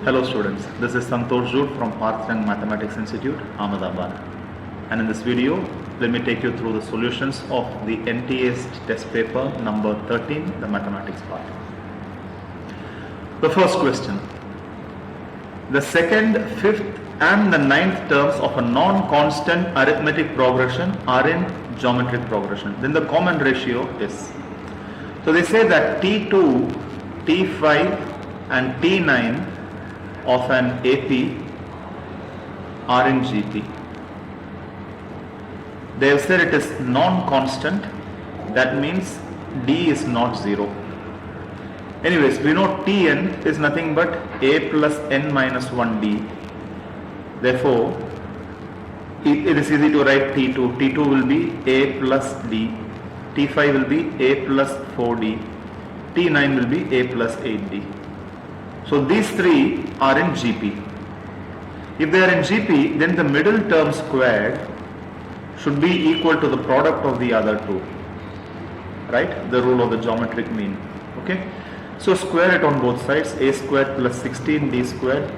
Hello students, this is Santosh Jood from Parthrang Mathematics Institute, Ahmedabad. And in this video, let me take you through the solutions of the NTA's test paper number 13, the mathematics part. The first question. The second, fifth and the ninth terms of a non-constant arithmetic progression are in geometric progression. Then the common ratio is. So they say that T2, T5 and T9 of an AP are in GP. They have said it is non-constant, that means D is not 0. Anyways, we know Tn is nothing but A plus n minus 1D. Therefore, it is easy to write T2. T2 will be A plus D. T5 will be A plus 4D. T9 will be A plus 8D. So these three are in GP. If they are in GP, then the middle term squared should be equal to the product of the other two. Right? The rule of the geometric mean. Okay? So square it on both sides. A squared plus 16D squared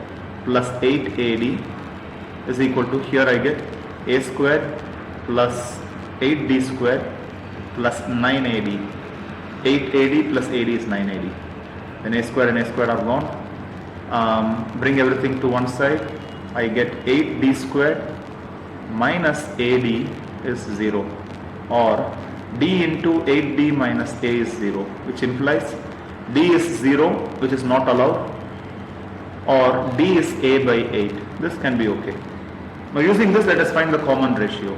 plus 8AD is equal to, here I get A squared plus 8D squared plus 9AD. 8AD plus AD is 9AD. Then A square and A square are gone. Bring everything to one side. I get 8D squared minus AD is 0, or D into 8D minus A is 0, which implies D is 0, which is not allowed, or D is A by 8. This can be okay. Now using this, let us find the common ratio.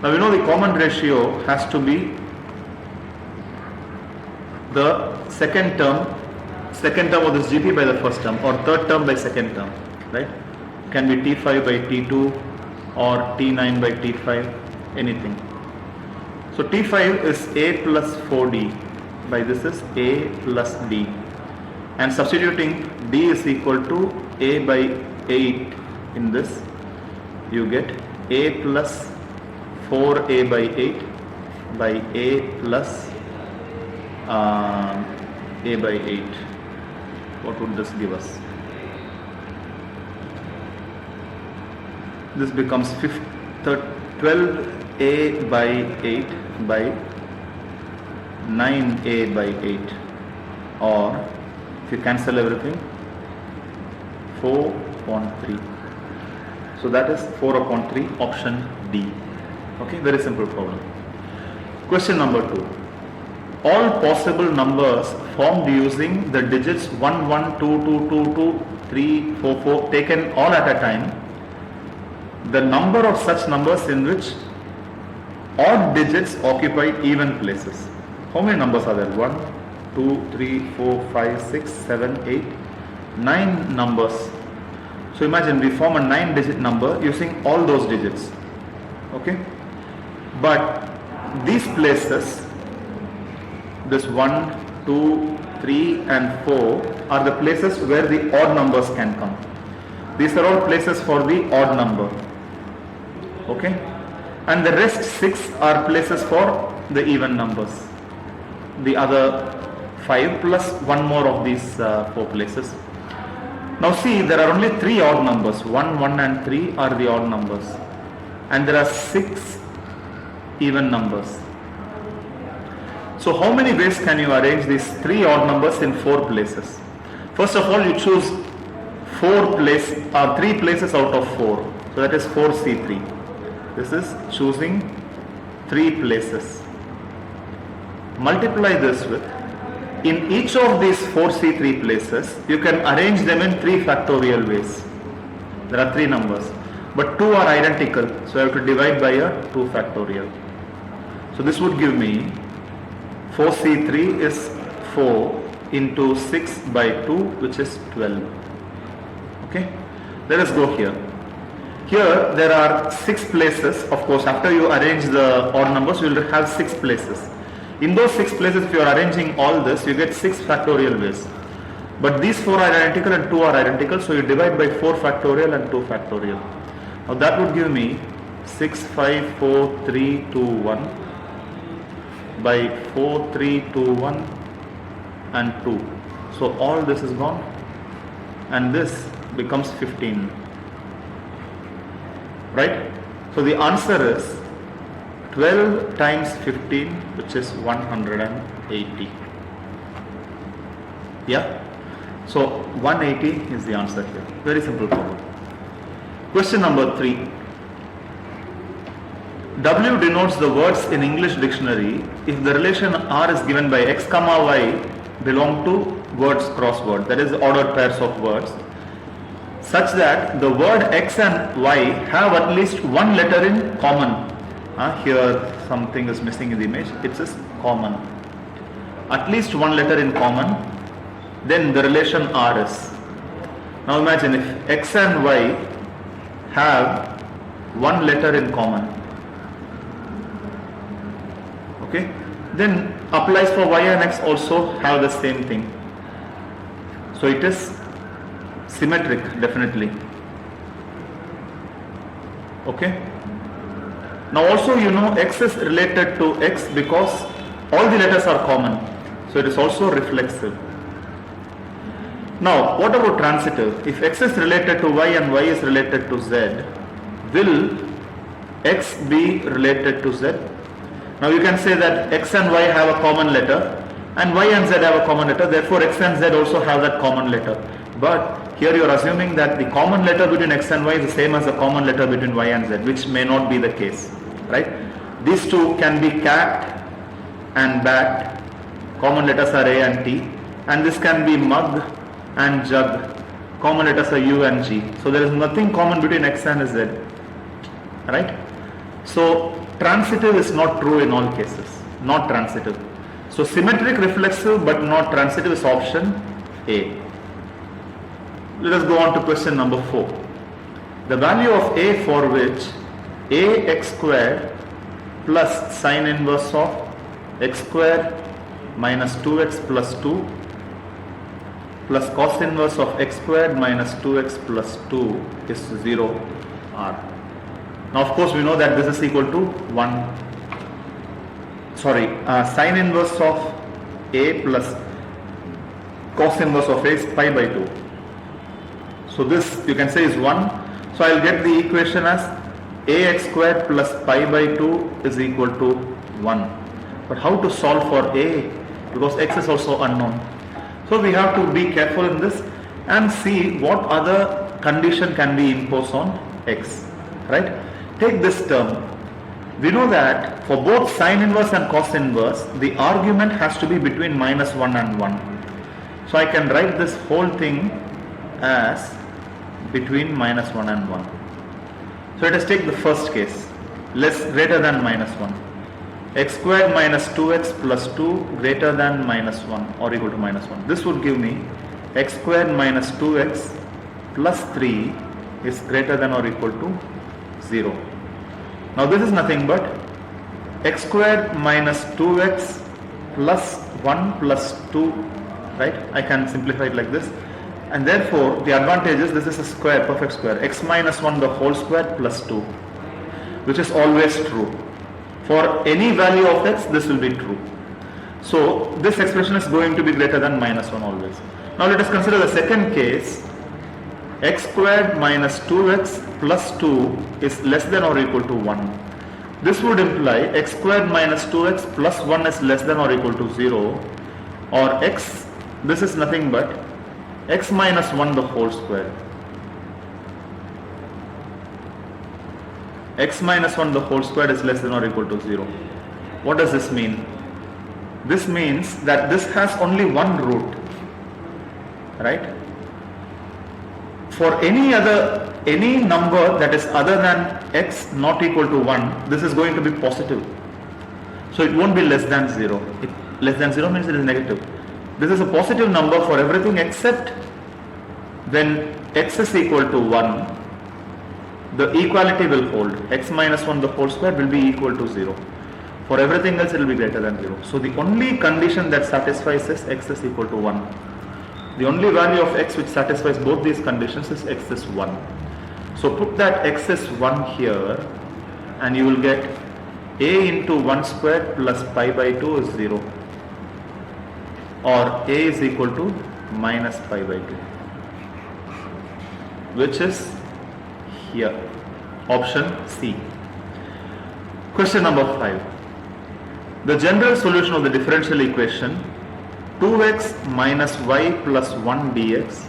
Now we know the common ratio has to be the second term of this GP by the first term, or third term by second term, right? Can be T5 by T2 or T9 by T5, anything. So T5 is A plus 4D, by this is A plus D, and substituting D is equal to A by 8 in this, you get A plus 4A by 8 by A plus A by 8. What would this give us? This becomes 12A by 8 by 9A by 8, or if you cancel everything, 4 upon 3. So that is 4 upon 3, option D. Okay, very simple problem. Question number 2. All possible numbers formed using the digits 1, 1, 2, 2, 2, 2, 3, 4, 4 taken all at a time, the number of such numbers in which odd digits occupy even places. How many numbers are there? 1, 2, 3, 4, 5, 6, 7, 8, 9 numbers. So imagine we form a 9-digit number using all those digits. Okay? But these places, this 1, 2, 3 and 4 are the places where the odd numbers can come. These are all places for the odd number. Okay? And the rest 6 are places for the even numbers. The other 5 plus one more of these 4 places. Now see, there are only 3 odd numbers. 1, 1 and 3 are the odd numbers. And there are 6 even numbers. So how many ways can you arrange these 3 odd numbers in 4 places? First of all, you choose 3 places out of 4. So that is 4C3. This is choosing 3 places. Multiply this with, in each of these 4C3 places, you can arrange them in 3 factorial ways. There are 3 numbers, but 2 are identical, so I have to divide by a 2 factorial. So this would give me 4C3 is 4 into 6 by 2, which is 12. Okay, let us go here. Here there are 6 places. Of course, after you arrange the odd numbers, you will have 6 places. In those 6 places, if you are arranging all this, you get 6 factorial ways. But these 4 are identical and 2 are identical, so you divide by 4 factorial and 2 factorial. Now that would give me 6, 5, 4, 3, 2, 1 by 4, 3, 2, 1 and 2. So all this is gone. and this becomes 15, right? So the answer is 12 times 15, which is 180. Yeah, so 180 is the answer here. Very simple problem. Question number 3. W denotes the words in English dictionary if the relation R is given by x comma y belong to words crossword, that is ordered pairs of words, such that the word x and y have at least one letter in common. Here something is missing in the image. It says common. At least one letter in common, then the relation R is. Now imagine if x and y have one letter in common. Okay, then applies for y and x also have the same thing. So it is symmetric, definitely. Okay. Now also you know x is related to x because all the letters are common. So it is also reflexive. Now what about transitive? If x is related to y and y is related to z, will x be related to z? Now you can say that x and y have a common letter and y and z have a common letter, therefore x and z also have that common letter. But here you are assuming that the common letter between x and y is the same as the common letter between y and z, which may not be the case, right? These two can be cat and bat, common letters are a and t, and this can be mug and jug, common letters are u and g. So there is nothing common between x and z, right? So transitive is not true in all cases, not transitive. So symmetric, reflexive but not transitive is option A. Let us go on to question number 4. The value of A for which ax squared plus sine inverse of x squared minus 2x plus 2 plus cos inverse of x squared minus 2x plus 2 is 0 R. Now of course we know that this is equal to 1. Sine inverse of A plus cos inverse of A is pi by 2. So this you can say is 1. So I will get the equation as ax squared plus pi by 2 is equal to 1. But how to solve for A? Because x is also unknown. So we have to be careful in this and see what other condition can be imposed on x, right? Take this term. We know that for both sine inverse and cos inverse, the argument has to be between minus 1 and 1. So I can write this whole thing as between minus 1 and 1. So let us take the first case, less greater than minus 1. X squared minus 2x plus 2 greater than minus 1 or equal to minus 1. This would give me x squared minus 2x plus 3 is greater than or equal to 0. Now this is nothing but x squared minus 2x plus 1 plus 2, right? I can simplify it like this. And therefore the advantage is this is a square, perfect square, x minus 1 the whole square plus 2, which is always true. For any value of x, this will be true. So this expression is going to be greater than minus 1 always. Now let us consider the second case. X squared minus 2x plus 2 is less than or equal to 1. This would imply x squared minus 2x plus 1 is less than or equal to 0, or x, this is nothing but x minus 1 the whole square. X minus 1 the whole square is less than or equal to 0. What does this mean? This means that this has only one root, right? For any number that is other than x not equal to 1, this is going to be positive. So it won't be less than 0. Less than 0 means it is negative. This is a positive number for everything except when x is equal to 1. The equality will hold. X minus 1 the whole square will be equal to 0. For everything else it will be greater than 0. So the only condition that satisfies is x is equal to 1. The only value of x which satisfies both these conditions is x is 1. So put that x is 1 here and you will get a into 1 squared plus pi by 2 is 0, or a is equal to minus pi by 2. which is here, option C. Question number 5. The general solution of the differential equation 2x minus y plus 1 dx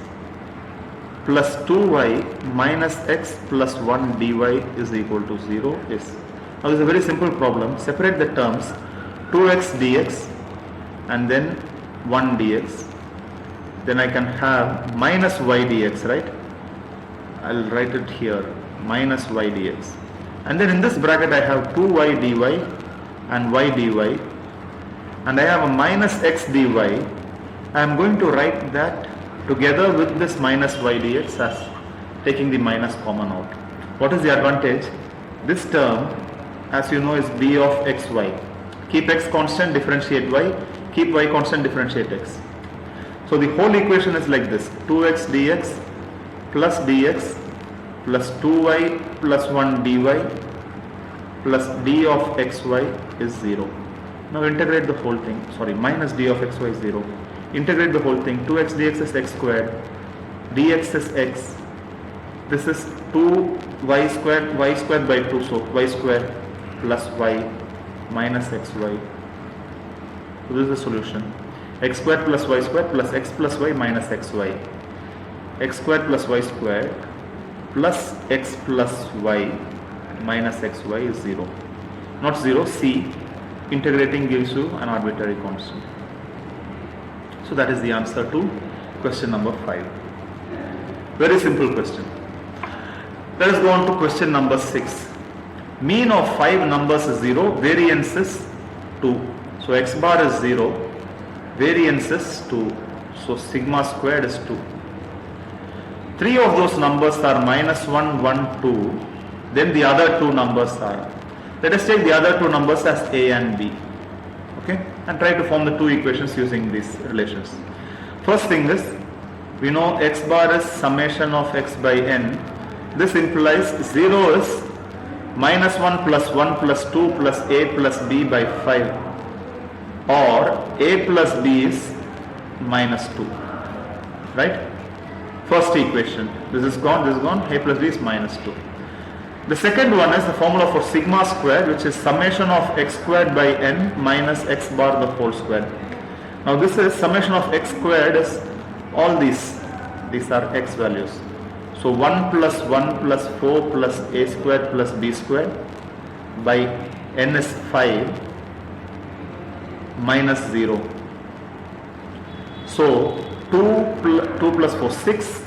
plus 2y minus x plus 1 dy is equal to 0 is. Now this is a very simple problem. Separate the terms 2x dx and then 1 dx. Then I can have minus y dx, right? I'll write it here, minus y dx. And then in this bracket I have 2y dy and y dy. And I have a minus x dy. I am going to write that together with this minus y dx as taking the minus common out. What is the advantage? This term, as you know, is b of xy. Keep x constant, differentiate y. Keep y constant, differentiate x. So the whole equation is like this: 2x dx plus dx plus 2y plus 1 dy plus d of xy is 0. Now integrate the whole thing. Sorry, minus d of xy is 0. Integrate the whole thing. 2x dx is x squared. Dx is x. This is 2y squared by 2. So y squared plus y minus xy. So this is the solution. X squared plus y squared plus x plus y minus xy. X squared plus y squared plus x plus y minus xy is 0. Not 0, C. Integrating gives you an arbitrary constant. So that is the answer to question number 5. Very simple question. Let us go on to question number 6. Mean of 5 numbers is 0, variance is 2. So x bar is 0, variance is 2. So sigma squared is 2. 3 of those numbers are minus 1, 1, 2. Then the other 2 numbers are. Let us take the other 2 numbers as a and b. Okay? And try to form the 2 equations using these relations. First thing is, we know x bar is summation of x by n. This implies 0 is minus 1 plus 1 plus 2 plus a plus b by 5. Or a plus b is minus 2. Right? First equation. This is gone, this is gone. A plus b is minus 2. The second one is the formula for sigma squared, which is summation of x squared by n minus x bar the whole square. Now this is summation of x squared is all these are x values. So 1 plus 1 plus 4 plus a squared plus b squared by n is 5 minus 0. So 2 plus 4, 6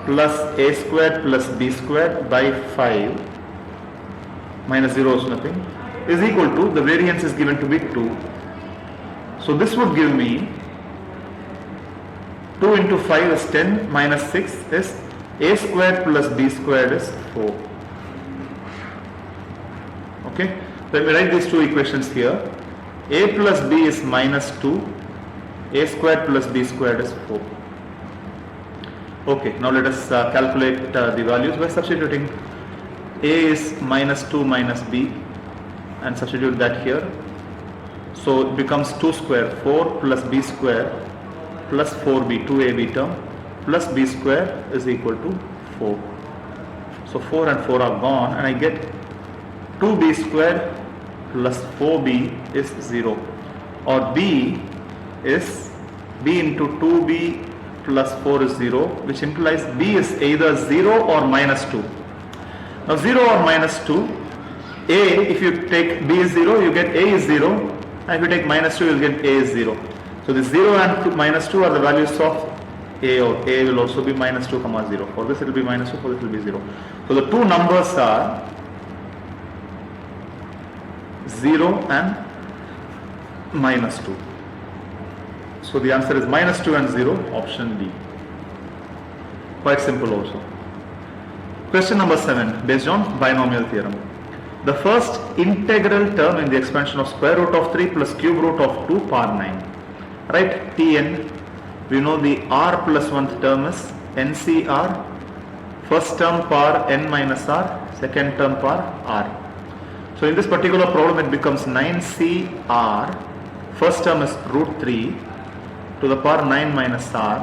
plus a squared plus b squared by 5 minus 0 is nothing is equal to, the variance is given to be 2. So this would give me 2 into 5 is 10 minus 6 is a squared plus b squared is 4. Okay, let me write these 2 equations here. A plus b is minus 2, a squared plus b squared is 4. Okay, now let us calculate the values by substituting. A is minus 2 minus b and substitute that here. So it becomes 2 square, 4 plus b square plus 4b, 2ab term plus b square is equal to 4. So 4 and 4 are gone and I get 2b square plus 4b is 0. Or b is b into 2b plus 4 is 0, which implies b is either 0 or minus 2. Now 0 or minus 2, a, if you take b is 0, you get a is 0, and if you take minus 2, you will get a is 0. So the 0 and minus 2 are the values of a, or a will also be minus 2 comma 0. For this it will be minus 2, for this it will be 0. So the 2 numbers are 0 and minus 2. So the answer is minus 2 and 0, option D. Quite simple also. Question number 7, based on binomial theorem. The first integral term in the expansion of square root of 3 plus cube root of 2 power 9. Right, Tn, we know the r plus 1th term is NCR. First term power n minus r, second term power r. So in this particular problem it becomes 9CR, first term is root 3 to the power 9 minus r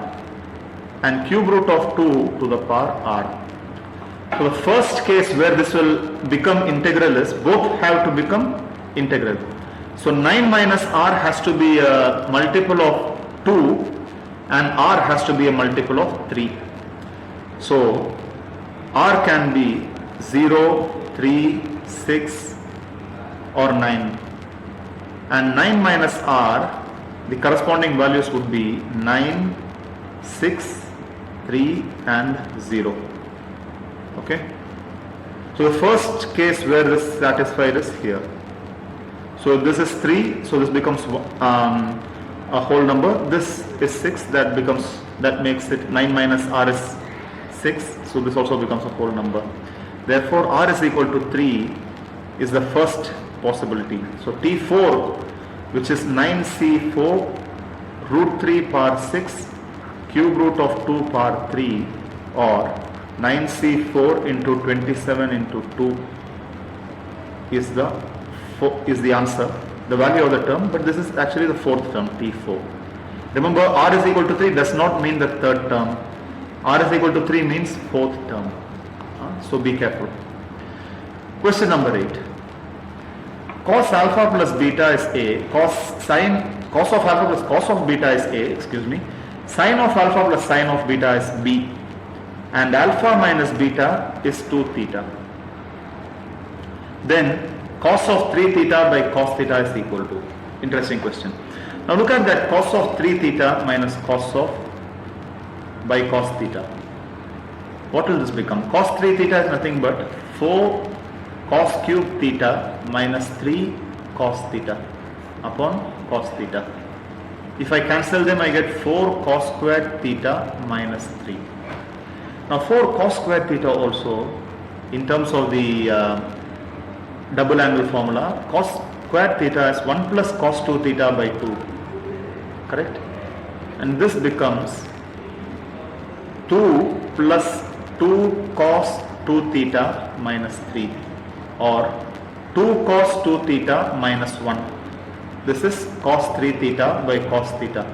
and cube root of 2 to the power r. So the first case where this will become integral is both have to become integral. So 9 minus r has to be a multiple of 2 and r has to be a multiple of 3. So r can be 0, 3, 6 or 9, and 9 minus r, the corresponding values would be 9, 6, 3 and 0. Okay. So the first case where this is satisfied is here. So this is 3, so this becomes a whole number. This is 6, that makes it 9 minus r is 6, so this also becomes a whole number. Therefore r is equal to 3 is the first possibility. So T4, which is 9C4 root 3 power 6 cube root of 2 power 3, or 9C4 into 27 into 2 is the answer, the value of the term, but this is actually the fourth term, T4. Remember, r is equal to 3 does not mean the third term. R is equal to 3 means fourth term. So be careful. Question number 8. Cos alpha plus beta is A. Cos of alpha plus cos of beta is A. Sin of alpha plus sin of beta is B. And alpha minus beta is 2 theta. Then cos of 3 theta by cos theta is equal to. Interesting question. Now look at that, cos of 3 theta minus cos of by cos theta. What will this become? Cos 3 theta is nothing but 4 cos cube theta minus 3 cos theta upon cos theta. If I cancel them, I get 4 cos squared theta minus 3. Now 4 cos squared theta also, in terms of the double angle formula, cos squared theta is 1 plus cos 2 theta by 2. Correct? And this becomes 2 plus 2 cos 2 theta minus 3, or 2 cos 2 theta minus 1. This is cos 3 theta by cos theta.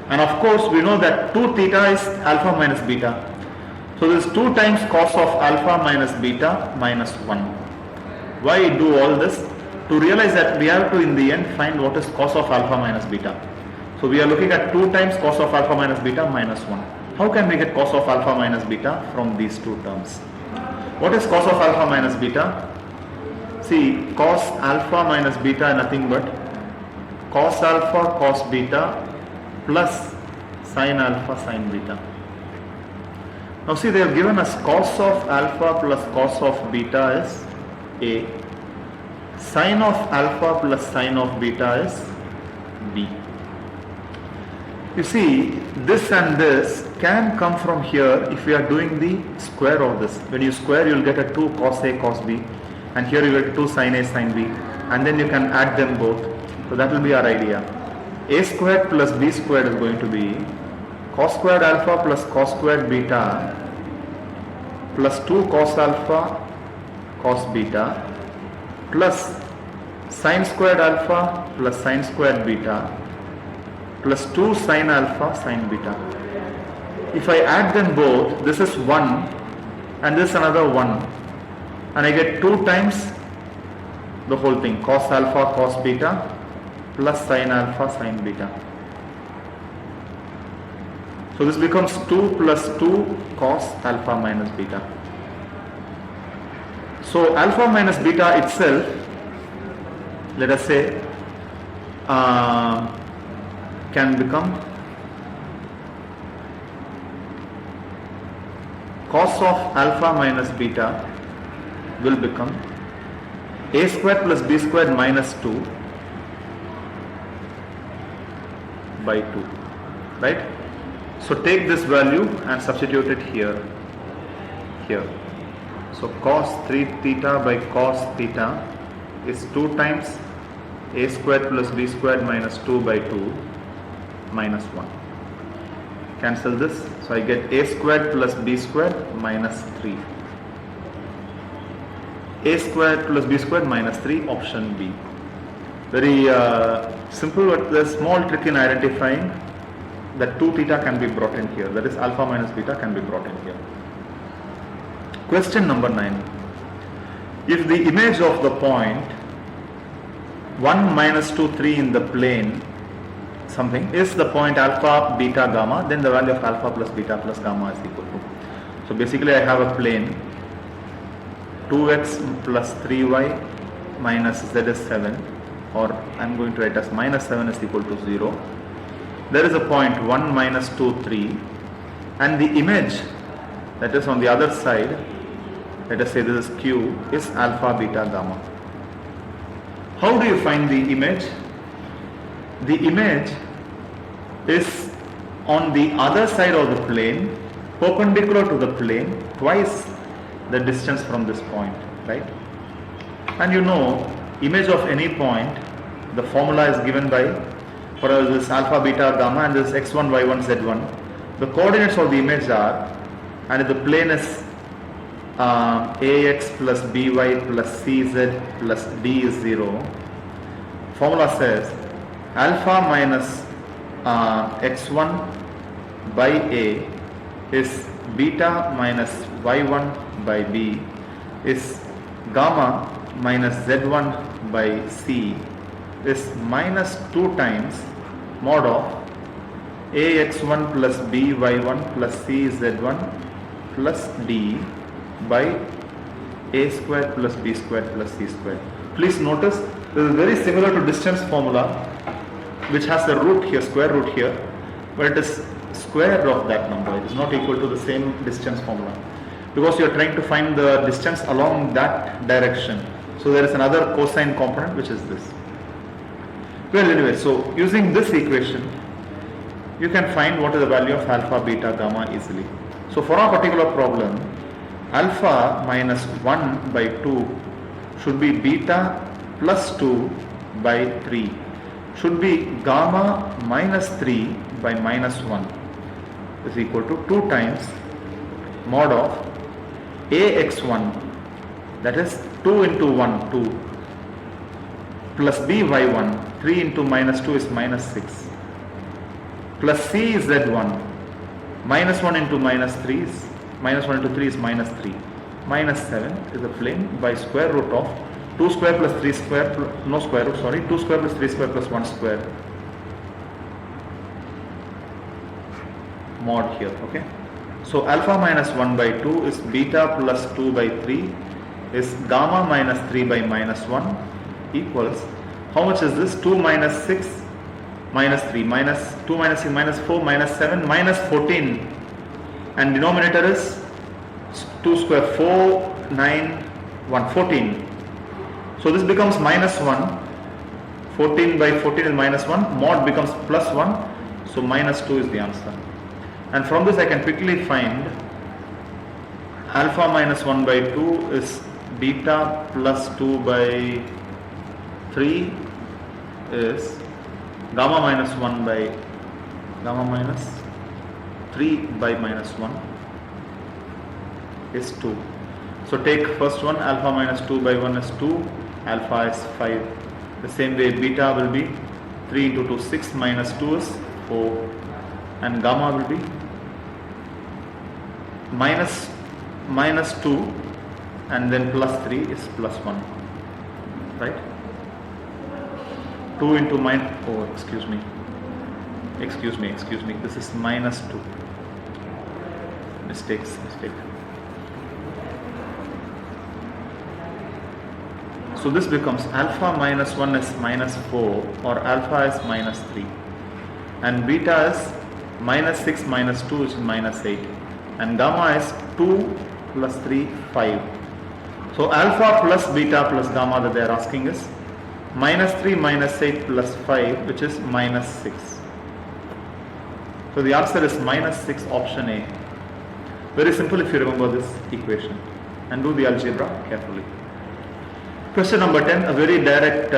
And of course we know that 2 theta is alpha minus beta. So this is 2 times cos of alpha minus beta minus 1. Why do all this? To realize that we have to in the end find what is cos of alpha minus beta. So we are looking at 2 times cos of alpha minus beta minus 1. How can we get cos of alpha minus beta from these two terms? What is cos of alpha minus beta? See, cos alpha minus beta is nothing but cos alpha cos beta plus sin alpha sin beta. Now see, they have given us cos of alpha plus cos of beta is A. Sin of alpha plus sin of beta is B. You see, this and this can come from here if we are doing the square of this. When you square, you will get a 2 cos A cos B, and here you get 2 sin A sin B, and then you can add them both. So that will be our idea. A squared plus B squared is going to be cos squared alpha plus cos squared beta plus 2 cos alpha cos beta plus sin squared alpha plus sin squared beta plus 2 sin alpha sin beta. If I add them both, this is 1 and this another 1, and I get 2 times the whole thing, cos alpha cos beta plus sin alpha sin beta. So this becomes 2 plus 2 cos alpha minus beta. So alpha minus beta itself, let us say, can become cos of alpha minus beta will become A squared plus B squared minus 2 by 2, right? So take this value and substitute it here. So cos 3 theta by cos theta is 2 times A squared plus B squared minus 2 by 2 minus 1. Cancel this, so I get A squared plus B squared minus 3. A squared plus B squared minus 3, option B. Very simple, but there's a small trick in identifying that 2 theta can be brought in here, that is alpha minus beta can be brought in here. Question number 9. If the image of the point 1, minus 2, 3 in the plane something is the point alpha, beta, gamma, then the value of alpha plus beta plus gamma is equal to. So basically I have a plane 2x plus 3y minus z is 7, or I am going to write as minus 7 is equal to 0. There is a point 1, minus 2, 3, and the image that is on the other side, let us say this is q, is alpha, beta, gamma. How do you find the image? The image is on the other side of the plane, perpendicular to the plane, twice the distance from this point, right? And you know, image of any point, the formula is given by, for this alpha, beta, gamma, and this x1, y1, z1. The coordinates of the image are, and if the plane is ax plus by plus cz plus d is 0, formula says alpha minus x1 by a is beta minus y1 by b is gamma minus z1 by c is minus 2 times mod of ax1 plus by1 plus cz1 plus d by a squared plus b squared plus c squared. Please notice this is very similar to distance formula, which has a root here, square root here, but it is square of that number. It is not equal to the same distance formula, because you are trying to find the distance along that direction. So there is another cosine component, which is this. Well, anyway, so using this equation, you can find what is the value of alpha, beta, gamma easily. So for our particular problem, alpha minus 1 by 2 should be beta plus 2 by 3, should be gamma minus 3 by minus 1 is equal to 2 times mod of ax1, that is 2 into 1, 2, plus by1, 3 into minus 2 is minus 6, plus cz1, minus 1 into minus 3 is minus 1 into 3 is minus 3, minus 7 is the plane by square root of 2 square plus 3 square, no square root, sorry, 2 square plus 3 square plus 1 square mod here, okay. So alpha minus 1 by 2 is beta plus 2 by 3 is gamma minus 3 by minus 1 equals, how much is this? 2 minus 6 minus 3 minus 2 minus 6 minus 4 minus 7 minus 14, and denominator is 2 square 4, 9, 1, 14. So this becomes minus 1, 14 by 14 is minus 1, mod becomes plus 1, so minus 2 is the answer. And from this I can quickly find alpha minus 1 by 2 is beta plus 2 by 3 is gamma minus 1 by gamma minus 3 by minus 1 is 2. So take first one, alpha minus 2 by 1 is 2, alpha is 5. The same way beta will be 3 into 2, 6 minus 2 is 4, and gamma will be minus 2 and then plus 3 is plus 1, right? 2 into minus, oh excuse me, this is minus 2, mistake. So this becomes alpha minus 1 is minus 4, or alpha is minus 3, and beta is minus 6 minus 2 which is minus 8, and gamma is 2 plus 3, 5. So alpha plus beta plus gamma that they are asking is minus 3 minus 8 plus 5, which is minus 6. So the answer is minus 6, option A. Very simple if you remember this equation, and do the algebra carefully. Question number 10, a very direct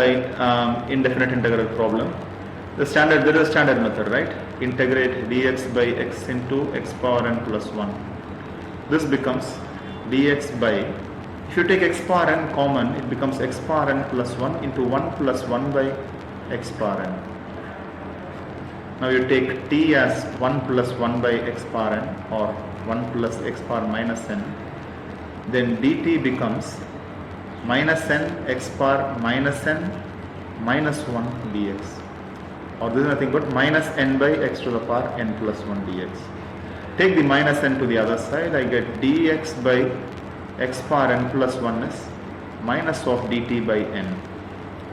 indefinite integral problem. There is a standard method, right? Integrate dx by x into x power n plus 1. This becomes dx by, if you take x power n common, it becomes x power n plus 1 into 1 plus 1 by x power n. Now you take t as 1 plus 1 by x power n or 1 plus x power minus n, then dt becomes minus n x power minus n minus 1 dx, or this is nothing but minus n by x to the power n plus 1 dx. Take the minus n to the other side, I get dx by x power n plus 1 is minus of dt by n.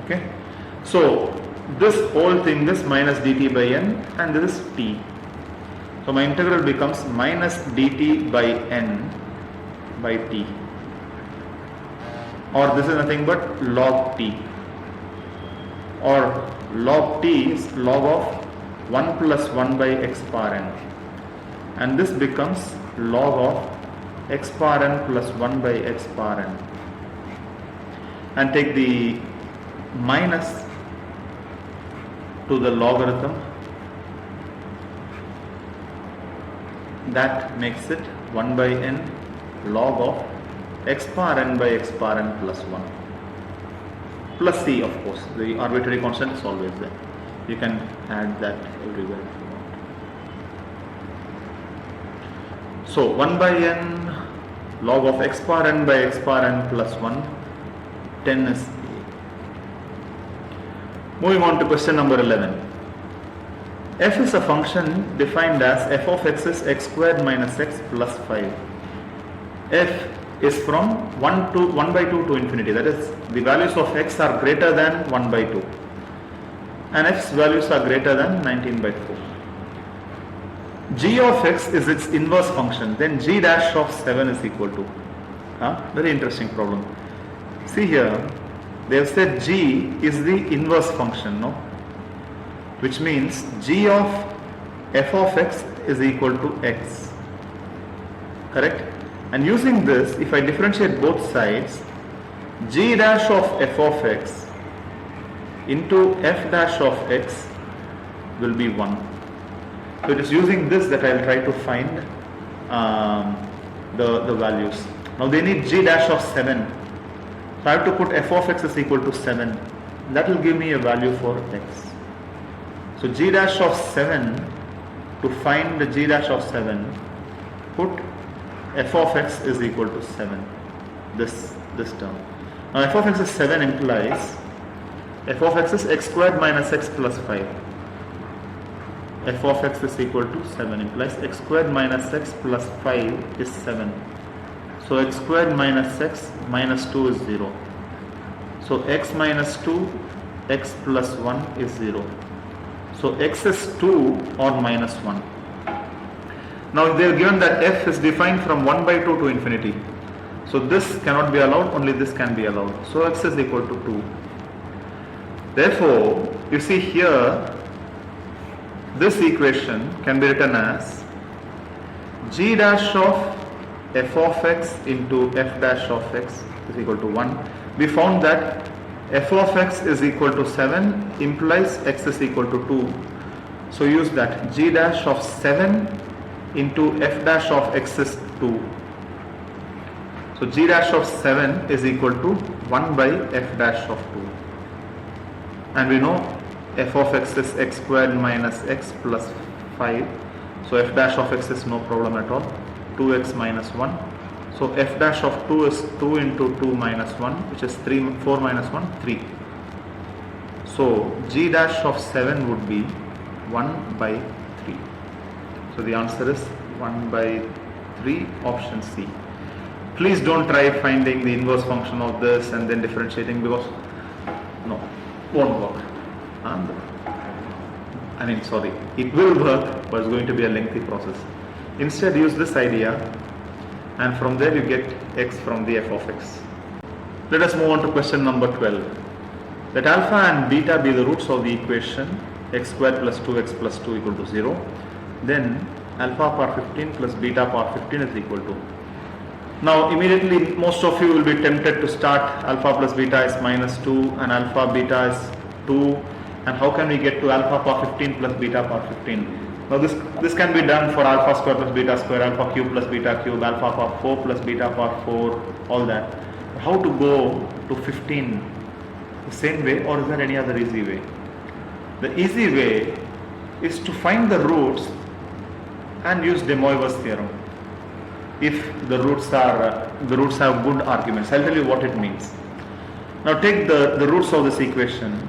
Okay, so this whole thing is minus dt by n and this is t. So my integral becomes minus dt by n by t, or this is nothing but log t, or log t is log of 1 plus 1 by x power n, and this becomes log of x power n plus 1 by x power n, and take the minus to the logarithm, that makes it 1 by n log of x power n by x power n plus 1 plus c. Of course, the arbitrary constant is always there. You can add that everywhere if you want. So 1 by n log of x power n by x power n plus 1, 10 is a. Moving on to question number 11. F is a function defined as f of x is x squared minus x plus 5. F is from 1 by 2 to infinity, that is the values of x are greater than 1 by 2 and f's values are greater than 19 by 4. G of x is its inverse function, then g dash of 7 is equal to, very interesting problem. See here, they have said g is the inverse function, no? Which means g of f of x is equal to x, correct? And using this, if I differentiate both sides, g dash of f of x into f dash of x will be 1. So it is using this that I will try to find the values. Now they need g dash of 7. So I have to put f of x is equal to 7. That will give me a value for x. So g dash of 7, to find the g dash of 7, put f of x is equal to 7, this term. Now f of x is 7 implies f of x is x squared minus x plus 5. F of x is equal to 7 implies x squared minus x plus 5 is 7. So x squared minus x minus 2 is 0. So x minus 2, x plus 1 is 0. So x is 2 or minus 1. Now they are given that f is defined from 1 by 2 to infinity. So this cannot be allowed, only this can be allowed. So x is equal to 2. Therefore, you see here, this equation can be written as g dash of f of x into f dash of x is equal to 1. We found that f of x is equal to 7 implies x is equal to 2. So use that, g dash of 7 into f dash of x is 2. So g dash of 7 is equal to 1 by f dash of 2. And we know f of x is x squared minus x plus 5. So f dash of x is no problem at all, 2x minus 1. So f dash of 2 is 2 into 2 minus 1, which is 4 minus 1, 3. So g dash of 7 would be 1 by 3. So the answer is 1 by 3, option C. Please don't try finding the inverse function of this and then differentiating, because no, won't work. It will work, but it's going to be a lengthy process. Instead, use this idea, and from there you get x from the f of x. Let us move on to question number 12. Let alpha and beta be the roots of the equation x squared plus 2x plus 2 equal to 0. Then alpha power 15 plus beta power 15 is equal to. Now immediately most of you will be tempted to start alpha plus beta is minus 2 and alpha beta is 2, and how can we get to alpha power 15 plus beta power 15? Now this can be done for alpha square plus beta square, alpha cube plus beta cube, alpha power 4 plus beta power 4, all that. How to go to 15? The same way, or is there any other easy way? The easy way is to find the roots and use de Moivre's theorem. If the roots have good arguments, I'll tell you what it means. Now take the roots of this equation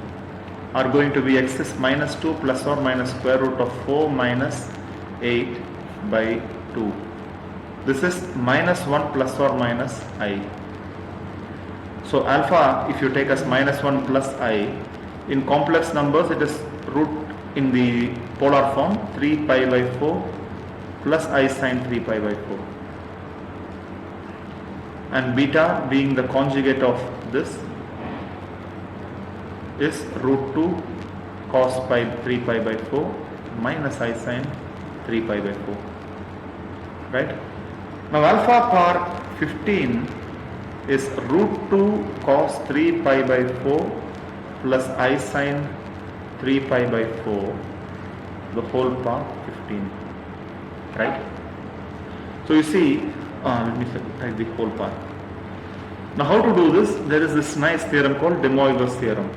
are going to be x is minus 2 plus or minus square root of 4 minus 8 by 2. This is minus 1 plus or minus I. So alpha, if you take as minus 1 plus I, in complex numbers it is root in the polar form 3 pi by 4 plus I sine 3 pi by 4. And beta being the conjugate of this is root 2 cos pi 3 pi by 4 minus I sine 3 pi by 4. Right? Now alpha power 15 is root 2 cos 3 pi by 4 plus I sine 3 pi by 4, the whole power 15. Right? So you see, let me write the whole part. Now how to do this? There is this nice theorem called de Moivre's theorem.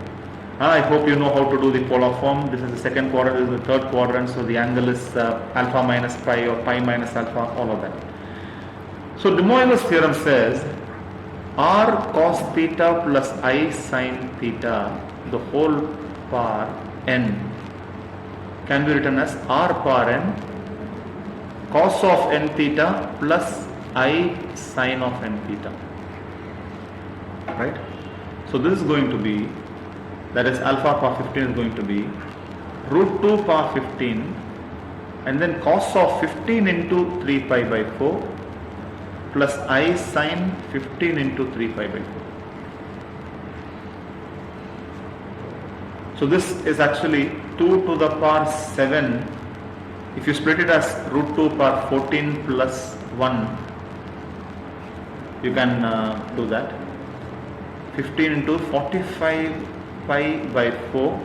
I hope you know how to do the polar form. This is the second quadrant, this is the third quadrant, so the angle is alpha minus pi or pi minus alpha, all of that. So de Moivre's theorem says r cos theta plus I sin theta, the whole power n, can be written as r power n cos of n theta plus I sin of n theta. Right? So this is going to be, that is alpha power 15 is going to be root 2 power 15 and then cos of 15 into 3 pi by 4 plus I sine 15 into 3 pi by 4. So this is actually 2 to the power 7. If you split it as root 2 power 14 plus 1, you can do that. 15 into 45 pi by 4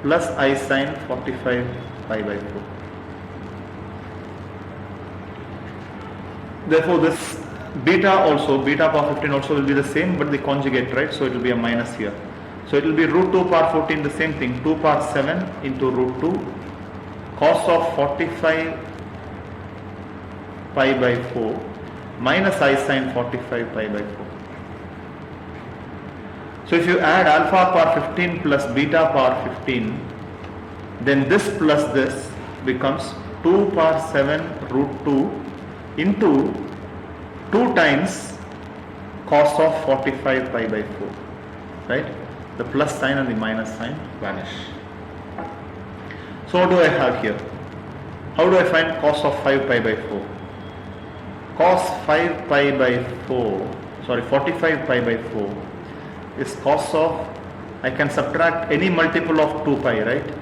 plus I sine 45 pi by 4. Therefore this beta power 15 also will be the same, but the conjugate, right? So it will be a minus here. So it will be root 2 power 14, the same thing, 2 power 7 into root 2 cos of 45 pi by 4 minus I sine 45 pi by 4. So if you add alpha power 15 plus beta power 15, then this plus this becomes 2 power 7 root 2 into 2 times cos of 45 pi by 4. Right? The plus sign and the minus sign vanish. So what do I have here? How do I find cos of 5 pi by 4? Cos 5 pi by 45 pi by 4 is cos of, I can subtract any multiple of 2 pi, right?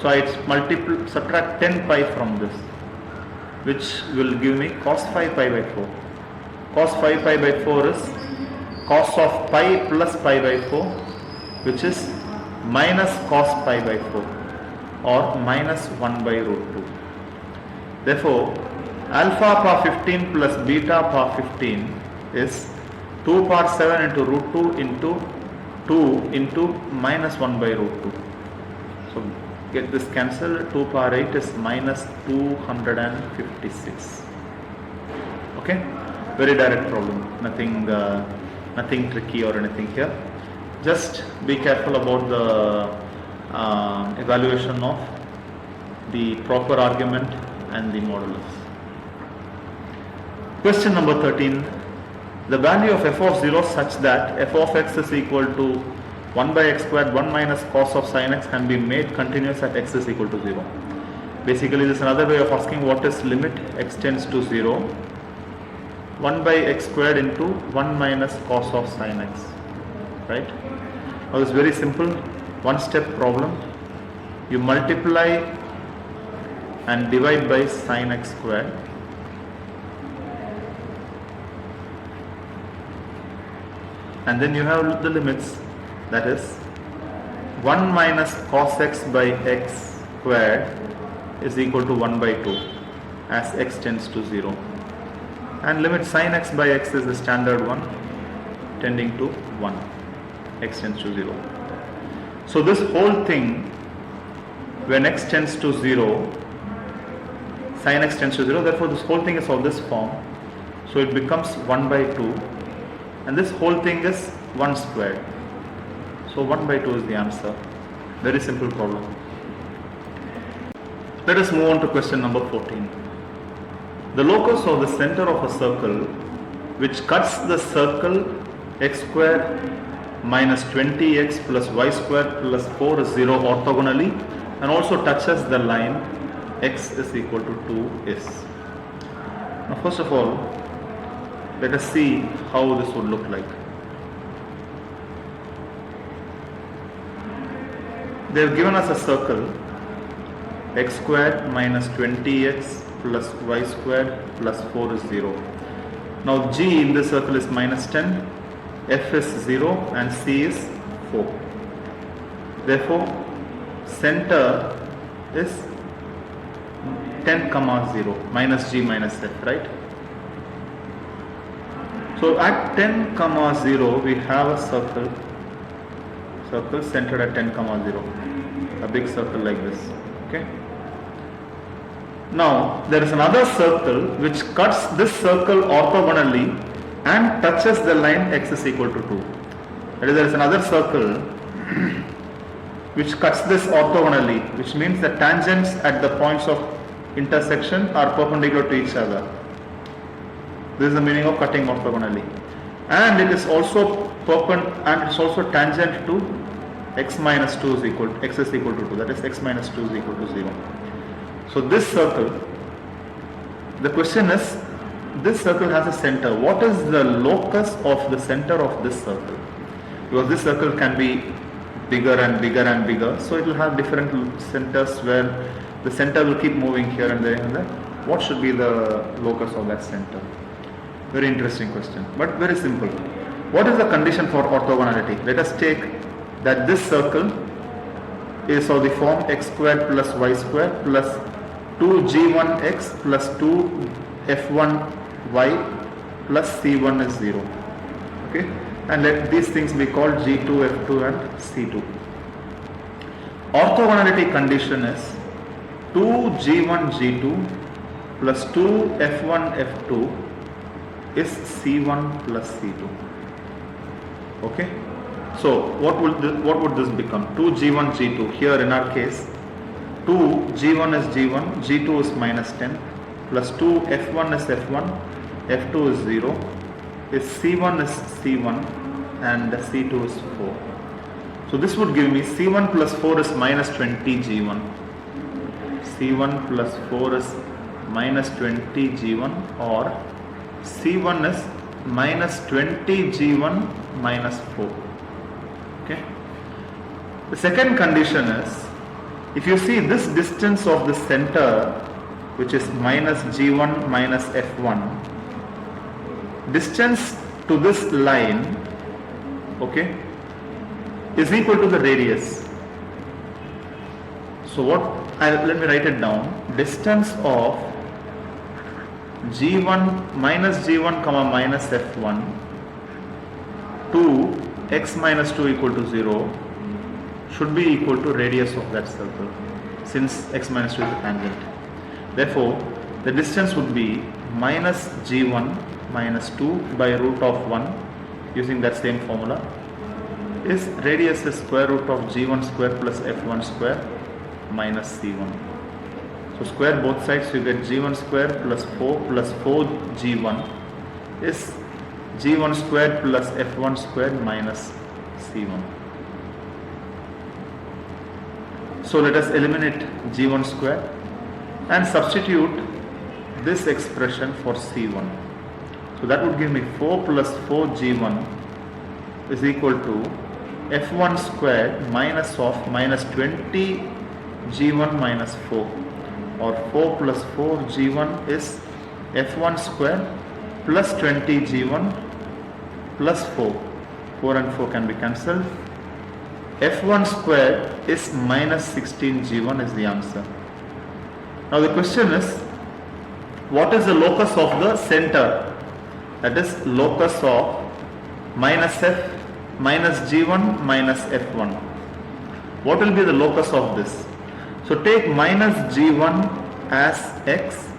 So I subtract 10 pi from this, which will give me cos 5 pi by 4. Cos 5 pi by 4 is cos of pi plus pi by 4, which is minus cos pi by 4 or minus 1 by root 2. Therefore, alpha power 15 plus beta power 15 is 2 power 7 into root 2 into 2 into minus 1 by root 2. So get this cancelled. 2 power 8 is minus 256. Okay, very direct problem, nothing tricky or anything here. Just be careful about the evaluation of the proper argument and the modulus. Question number 13. The value of f of 0 such that f of x is equal to 1 by x squared 1 minus cos of sin x can be made continuous at x is equal to 0. Basically this is another way of asking what is limit x tends to 0. 1 by x squared into 1 minus cos of sin x. Right? Now this is very simple, one step problem. You multiply and divide by sin x squared. And then you have the limits, that is 1 minus cos x by x squared is equal to 1 by 2 as x tends to 0. And limit sin x by x is the standard one tending to 1, x tends to 0. So this whole thing when x tends to 0, sin x tends to 0, therefore this whole thing is of this form. So it becomes 1 by 2 and this whole thing is 1 squared. So 1 by 2 is the answer. Very simple problem. Let us move on to question number 14. The locus of the center of a circle which cuts the circle x square minus 20x plus y square plus 4 is 0 orthogonally and also touches the line x is equal to 2 is. Now first of all, let us see how this would look like. They have given us a circle x squared minus 20x plus y squared plus 4 is 0. Now g in this circle is minus 10, f is 0 and c is 4. Therefore center is 10 comma 0 minus g minus f, right? So at 10 comma 0 we have a circle centered at 10 comma 0, a big circle like this. Okay. Now there is another circle which cuts this circle orthogonally and touches the line x is equal to 2. That is, there is another circle which cuts this orthogonally, which means the tangents at the points of intersection are perpendicular to each other. This is the meaning of cutting orthogonally. And it is also tangent to x minus 2 is equal to x is equal to 2. That is, x minus 2 is equal to 0. So this circle, the question is, this circle has a center. What is the locus of the center of this circle? Because this circle can be bigger and bigger and bigger, so it will have different centers where the center will keep moving here and there and there. What should be the locus of that center? Very interesting question, but very simple. What is the condition for orthogonality? Let us take that this circle is of the form x squared plus y squared plus 2g1x plus 2f1y plus c1 is 0. Okay, and let these things be called g2, f2 and c2. Orthogonality condition is 2g1 g2 plus 2f1 f2 is c1 plus c2. Okay, so what would this become? 2g1 g2, here in our case 2g1 is g1, g2 is minus 10 plus 2f1 is f1, f2 is 0, is c1 is c1 and c2 is 4. So this would give me c1 plus 4 is minus 20 g1, c1 plus 4 is minus 20 g1, or c1 is minus 20 g1 minus 4. Okay. The second condition is, if you see this distance of the center, which is minus g1 minus f1, distance to this line, okay, is equal to the radius. So let me write it down. Distance of g1 minus g1 comma minus f1 to x minus 2 equal to 0 should be equal to radius of that circle, since x minus 2 is a tangent. Therefore the distance would be minus g1 minus 2 by root of 1, using that same formula, is radius is square root of g1 square plus f1 square minus c1. So square both sides, you get g1 square plus 4g1 is g1 square plus f1 square minus c1. So let us eliminate g1 square and substitute this expression for c1. So that would give me 4 plus 4g1 is equal to f1 square minus of minus 20 g1 minus 4, or 4 plus 4g1 is f1 square plus 20 g1 plus 4. 4 and 4 can be cancelled. f1 square is minus 16 g1 is the answer. Now the question is, what is the locus of the center? That is locus of minus f minus g1 minus f1. What will be the locus of this? So take minus g1 as x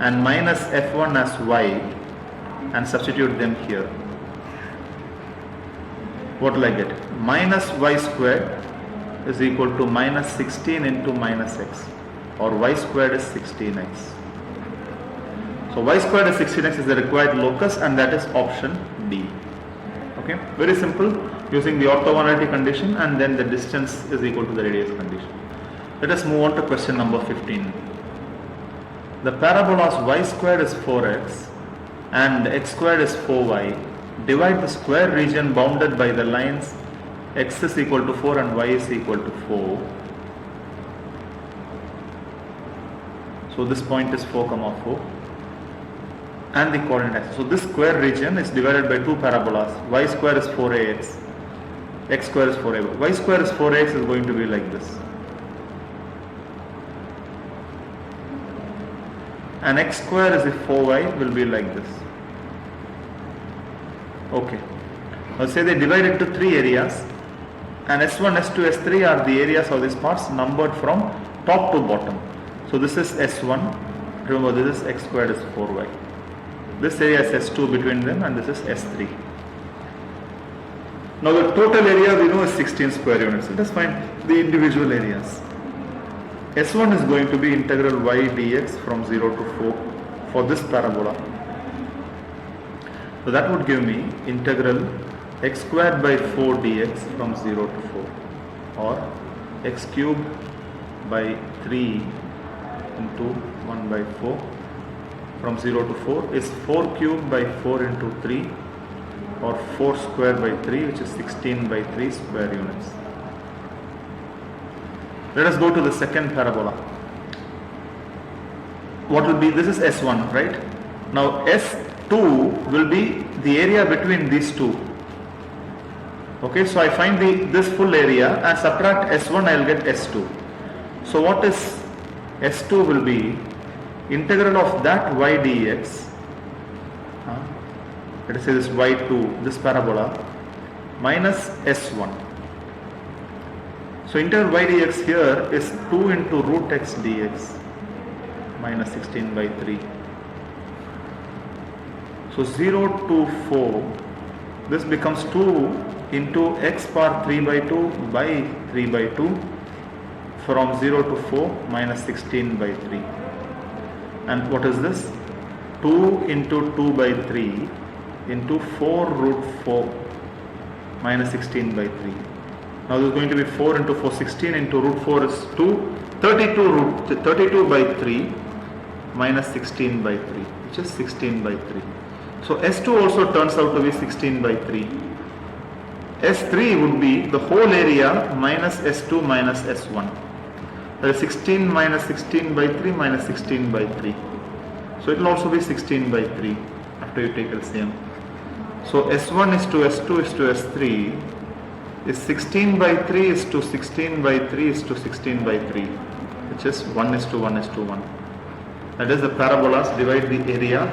and minus f1 as y and substitute them here. What will I get? Minus y squared is equal to minus 16 into minus x, or y squared is 16x. So y squared is 16x is the required locus, and that is option D. Okay, very simple, using the orthogonality condition, and then the distance is equal to the radius condition. Let us move on to question number 15. The parabolas y squared is 4x and x squared is 4y divide the square region bounded by the lines x is equal to 4 and y is equal to 4. So this point is 4, 4 and the coordinate axis. So this square region is divided by two parabolas. Y square is 4ax, x square is 4ay. Y square is 4ax is going to be like this, and x square is 4y will be like this. Okay, now say they divide into three areas, and S1, S2, S3 are the areas of these parts numbered from top to bottom. So this is S1, remember this is x squared is 4y. This area is S2 between them, and this is S3. Now the total area we know is 16 square units. Let us find the individual areas. S1 is going to be integral y dx from 0 to 4 for this parabola. So that would give me integral x squared by 4 dx from 0 to 4, or x cubed by 3 into 1 by 4 from 0 to 4 is 4 cubed by 4 into 3, or 4 squared by 3, which is 16 by 3 square units. Let us go to the second parabola. What will be, this is S1, right? Now S2 will be the area between these two. Okay, so I find this full area and subtract S1, I will get S2. So what is S2 will be integral of that y dx, let us say this y2, this parabola, minus S1. So integral y dx here is 2 into root x dx minus 16 by 3. So 0 to 4, this becomes 2 into x power 3 by 2 by 3 by 2 from 0 to 4 minus 16 by 3. And what is this? 2 into 2 by 3 into 4 root 4 minus 16 by 3. Now this is going to be 4 into 4, 16 into root 4 is 2, 32 by 3 minus 16 by 3, which is 16 by 3. So S2 also turns out to be 16 by 3. S3 would be the whole area minus S2 minus S1. That is 16 minus 16 by 3 minus 16 by 3. So it will also be 16 by 3 after you take LCM. So S1 is to S2 is to S3 is 16 by 3 is to 16 by 3 is to 16 by 3, which is 1 is to 1 is to 1. That is, the parabolas divide the area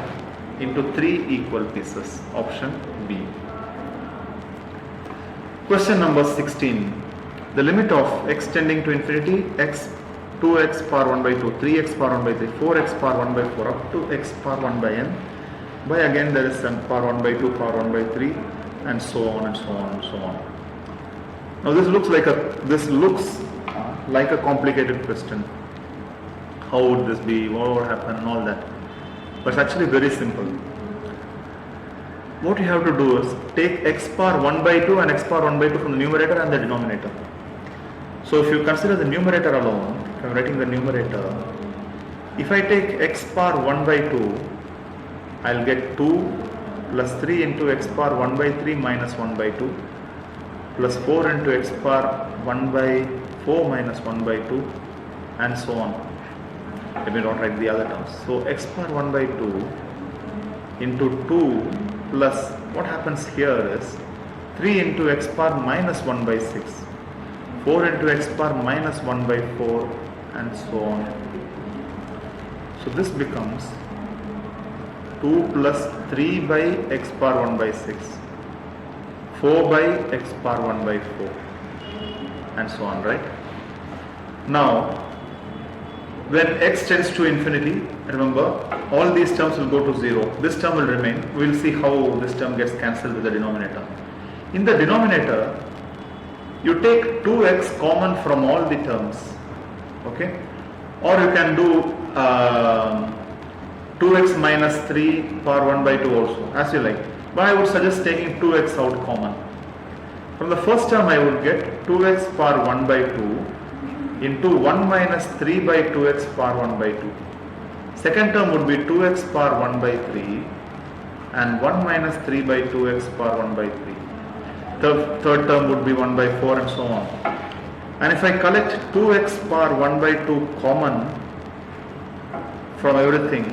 into 3 equal pieces. Option B. Question number 16. The limit of x tending to infinity, x 2x power 1 by 2, 3x power 1 by 3, 4x power 1 by 4 up to x power 1 by n. By again there is some power 1 by 2, power 1 by 3, and so on and so on and so on. Now this looks like a complicated question. How would this be? What would happen? And all that. But it's actually very simple. What you have to do is take x power 1 by 2 and x power 1 by 2 from the numerator and the denominator. So if you consider the numerator alone, if I am writing the numerator, if I take x power 1 by 2, I will get 2 plus 3 into x power 1 by 3 minus 1 by 2 plus 4 into x power 1 by 4 minus 1 by 2 and so on. Let me not write the other terms. So x power 1 by 2 into 2 plus what happens here is 3 into x power minus 1 by 6, 4 into x power minus 1 by 4 and so on. So this becomes 2 plus 3 by x power 1 by 6, 4 by x power 1 by 4 and so on, right? Now when x tends to infinity, remember, all these terms will go to 0. This term will remain. We will see how this term gets cancelled with the denominator. In the denominator, you take 2x common from all the terms, okay? Or you can do 2x minus 3 power 1 by 2 also, as you like. But I would suggest taking 2x out common. From the first term I would get 2x power 1 by 2 into 1 minus 3 by 2x power 1 by 2. Second term would be 2x power 1 by 3 and 1 minus 3 by 2x power 1 by 3. Third term would be 1 by 4 and so on. And if I collect 2x power 1 by 2 common from everything,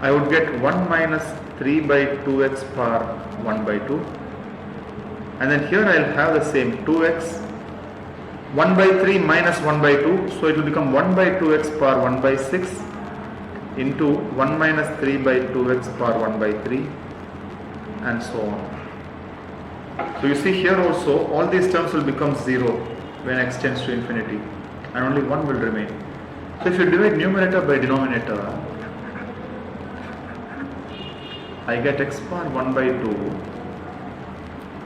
I would get 1 minus 3 by 2x power 1 by 2. And then here I will have the same 2x 1 by 3 minus 1 by 2, so it will become 1 by 2x power 1 by 6 into 1 minus 3 by 2x power 1 by 3 and so on. So you see here also all these terms will become 0 when x tends to infinity and only 1 will remain. So if you divide numerator by denominator, I get x power 1 by 2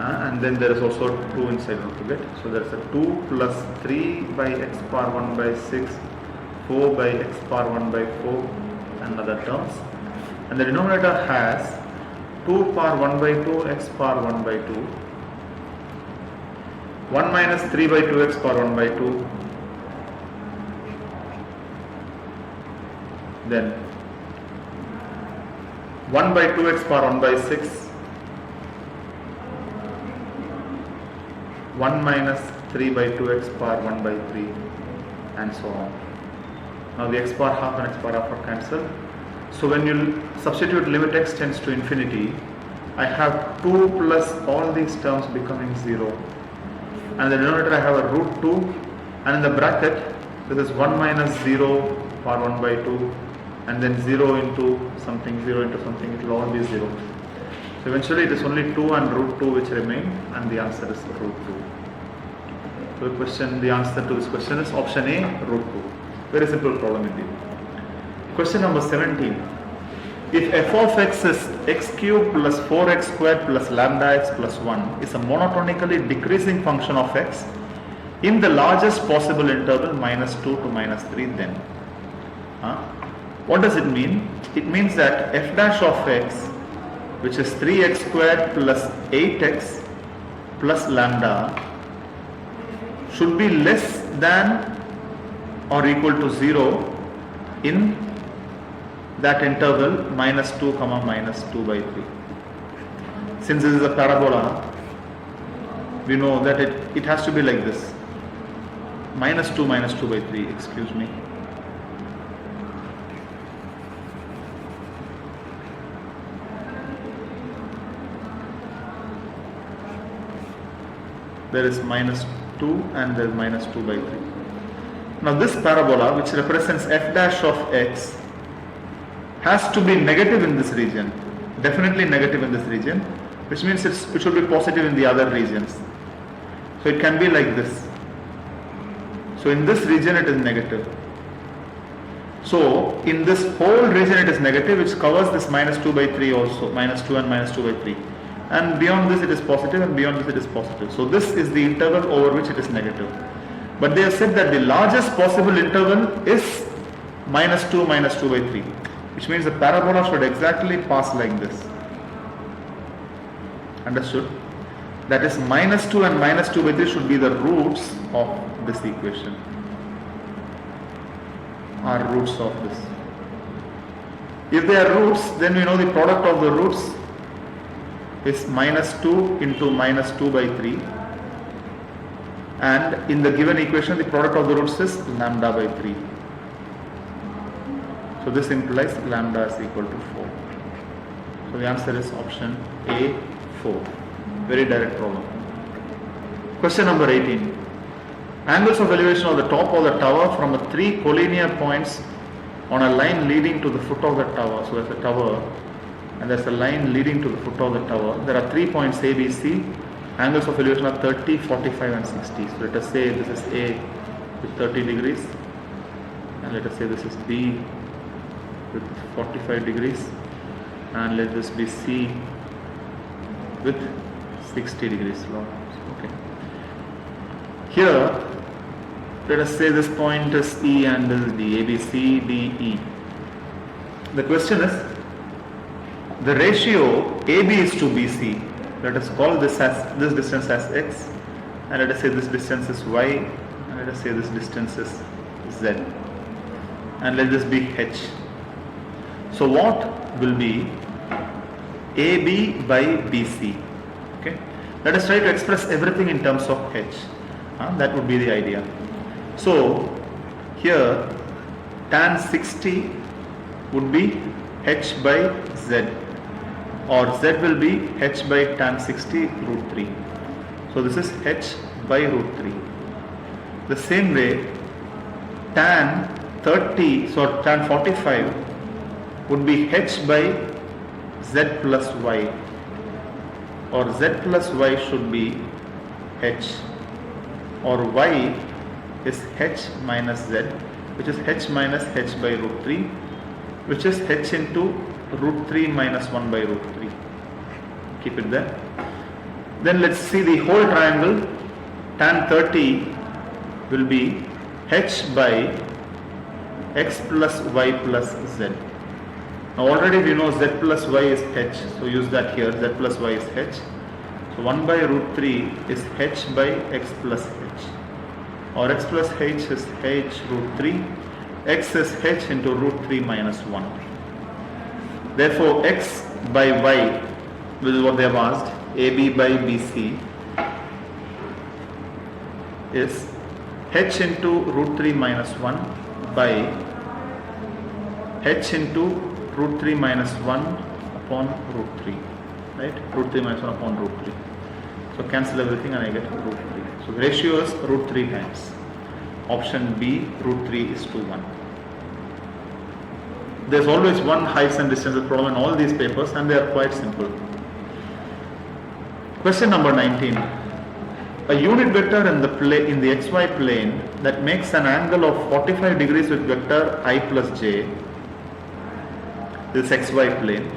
and then there is also 2 inside, don't forget. So there is a 2 plus 3 by x power 1 by 6, 4 by x power 1 by 4 and other terms. And the denominator has 2 power 1 by 2 x power 1 by 2, 1 minus 3 by 2 x power 1 by 2, then 1 by 2 x power 1 by 6, 1 minus 3 by 2x power 1 by 3 and so on. Now the x power half and x power half are cancelled. So when you substitute limit x tends to infinity, I have 2 plus all these terms becoming 0. And the denominator I have a root 2 and in the bracket this is 1 minus 0 power 1 by 2 and then 0 into something, it will all be 0. So eventually it is only 2 and root 2 which remain and the answer is root 2. So the answer to this question is option A, root 2. Very simple problem indeed. Question number 17. If f of x is x cubed plus 4x squared plus lambda x plus 1 is a monotonically decreasing function of x in the largest possible interval minus 2 to minus 3, then what does it mean? It means that f dash of x, which is 3x squared plus 8x plus lambda, should be less than or equal to 0 in that interval minus 2 comma minus 2 by 3. Since this is a parabola, we know that it has to be like this, minus 2 by 3, excuse me. There is minus 2 and there is minus 2 by 3. Now this parabola, which represents f dash of x, has to be negative in this region, definitely negative in this region, which means it should be positive in the other regions. So it can be like this. So in this region it is negative. So in this whole region it is negative, which covers this minus 2 by 3 also, minus 2 and minus 2 by 3. And beyond this it is positive and beyond this it is positive. So this is the interval over which it is negative. But they have said that the largest possible interval is minus 2 by 3. Which means the parabola should exactly pass like this. Understood? That is minus 2 and minus 2 by 3 should be the roots of this equation. Are roots of this. If they are roots, then we know the product of the roots is minus 2 into minus 2 by 3. And in the given equation, the product of the roots is lambda by 3. So this implies lambda is equal to 4. So the answer is option A, 4. Very direct problem. Question number 18. Angles of elevation of the top of the tower from the 3 collinear points on a line leading to the foot of the tower. So there's a tower and there's a line leading to the foot of the tower. There are 3 points A, B, C. Angles of elevation are 30, 45 and 60. So let us say this is A with 30 degrees, and let us say this is B with 45 degrees, and let this be C with 60 degrees. Okay. Here, let us say this point is E and this is D. A, B, C, D, E. The question is, the ratio AB is to BC. Let us call this distance as X, and let us say this distance is Y, and let us say this distance is Z, and let this be H. So what will be AB by BC? Okay. Let us try to express everything in terms of H. That would be the idea. So here tan 60 would be H by Z, or Z will be H by tan 60 root 3. So this is H by root 3. The same way tan 30, so tan 45 would be H by Z plus Y, or Z plus Y should be H, or Y is H minus Z, which is H minus H by root 3, which is H into root 3 minus 1 by root 3. Keep it there. Then let's see the whole triangle. Tan 30 will be H by X plus Y plus Z. Now already we know Z plus Y is H, so use that here. Z plus Y is H. So 1 by root 3 is H by X plus H, or X plus H is H root 3. X is H into root 3 minus 1. Therefore X by Y, which is what they have asked, AB by BC, is H into root 3 minus 1 by H into root 3 minus 1 upon root 3, right? Root 3 minus 1 upon root 3. So cancel everything and I get root 3. So the ratio is root 3 times. Option B, root 3 is to 1. There's always one heights and distances problem in all these papers, and they are quite simple. Question number 19. A unit vector in the xy plane that makes an angle of 45 degrees with vector I plus j. This xy plane.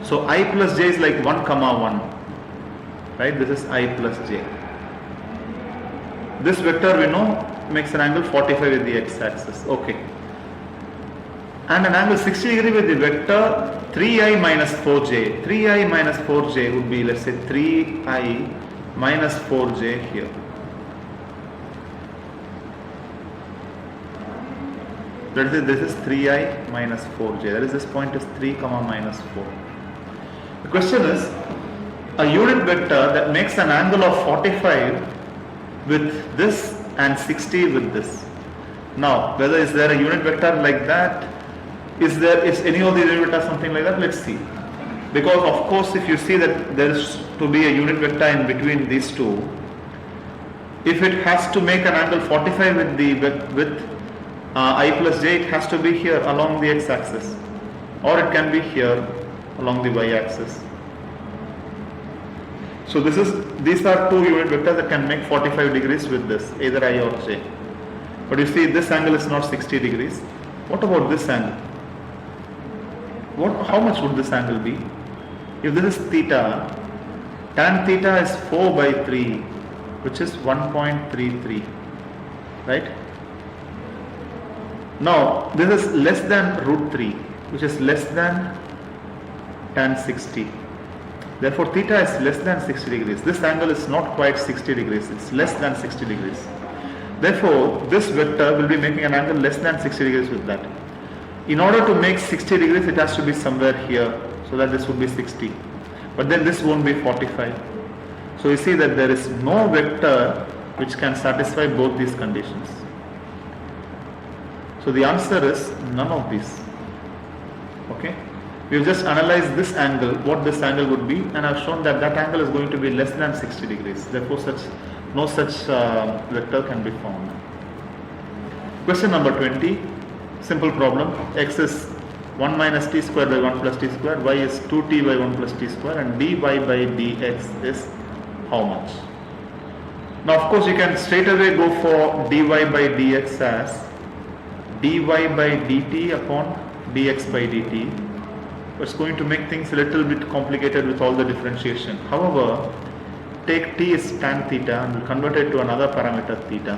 So I plus j is like 1 comma 1. Right? This is I plus j. This vector we know makes an angle 45 with the x-axis. Okay. And an angle 60 degree with the vector 3i minus 4j. 3i minus 4j would be, let's say, 3i minus 4j here. Let's say this is 3i minus 4j. That is, this point is 3 comma minus 4. The question is, a unit vector that makes an angle of 45 with this and 60 with this. Now, whether is there a unit vector like that? Is any of the unit vector something like that? Let's see. Because of course, if you see that there is to be a unit vector in between these two, if it has to make an angle 45 with I plus j, it has to be here along the x-axis, or it can be here along the y-axis. So these are two unit vectors that can make 45 degrees with this, either I or j. But you see, this angle is not 60 degrees. What about this angle? How much would this angle be? If this is theta, tan theta is 4 by 3, which is 1.33, right? Now, this is less than root 3, which is less than tan 60. Therefore, theta is less than 60 degrees. This angle is not quite 60 degrees, it's less than 60 degrees. Therefore, this vector will be making an angle less than 60 degrees with that. In order to make 60 degrees, it has to be somewhere here, so that this would be 60. But then this won't be 45. So you see that there is no vector which can satisfy both these conditions. So the answer is none of these. Okay? We have just analyzed this angle, what this angle would be, and I have shown that that angle is going to be less than 60 degrees. Therefore, no such vector can be found. Question number 20. Simple problem. X is 1 minus t square by 1 plus t square, y is 2t by 1 plus t square, and dy by dx is how much? Now of course you can straight away go for dy by dx as dy by dt upon dx by dt. It's going to make things a little bit complicated with all the differentiation. However, take t is tan theta and we'll convert it to another parameter theta.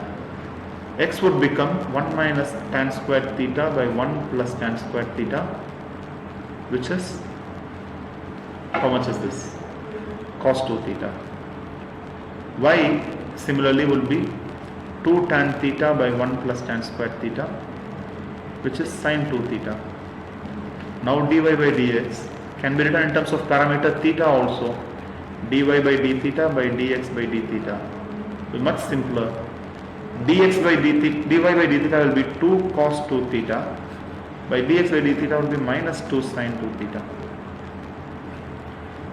X would become 1 minus tan squared theta by 1 plus tan squared theta, which is, how much is this? Cos 2 theta. Y similarly will be 2 tan theta by 1 plus tan squared theta, which is sin 2 theta. Now dy by dx can be written in terms of parameter theta also. Dy by d theta by dx by d theta will be much simpler. Dx by dy by d theta will be 2 cos 2 theta by dx by d theta will be minus 2 sin 2 theta.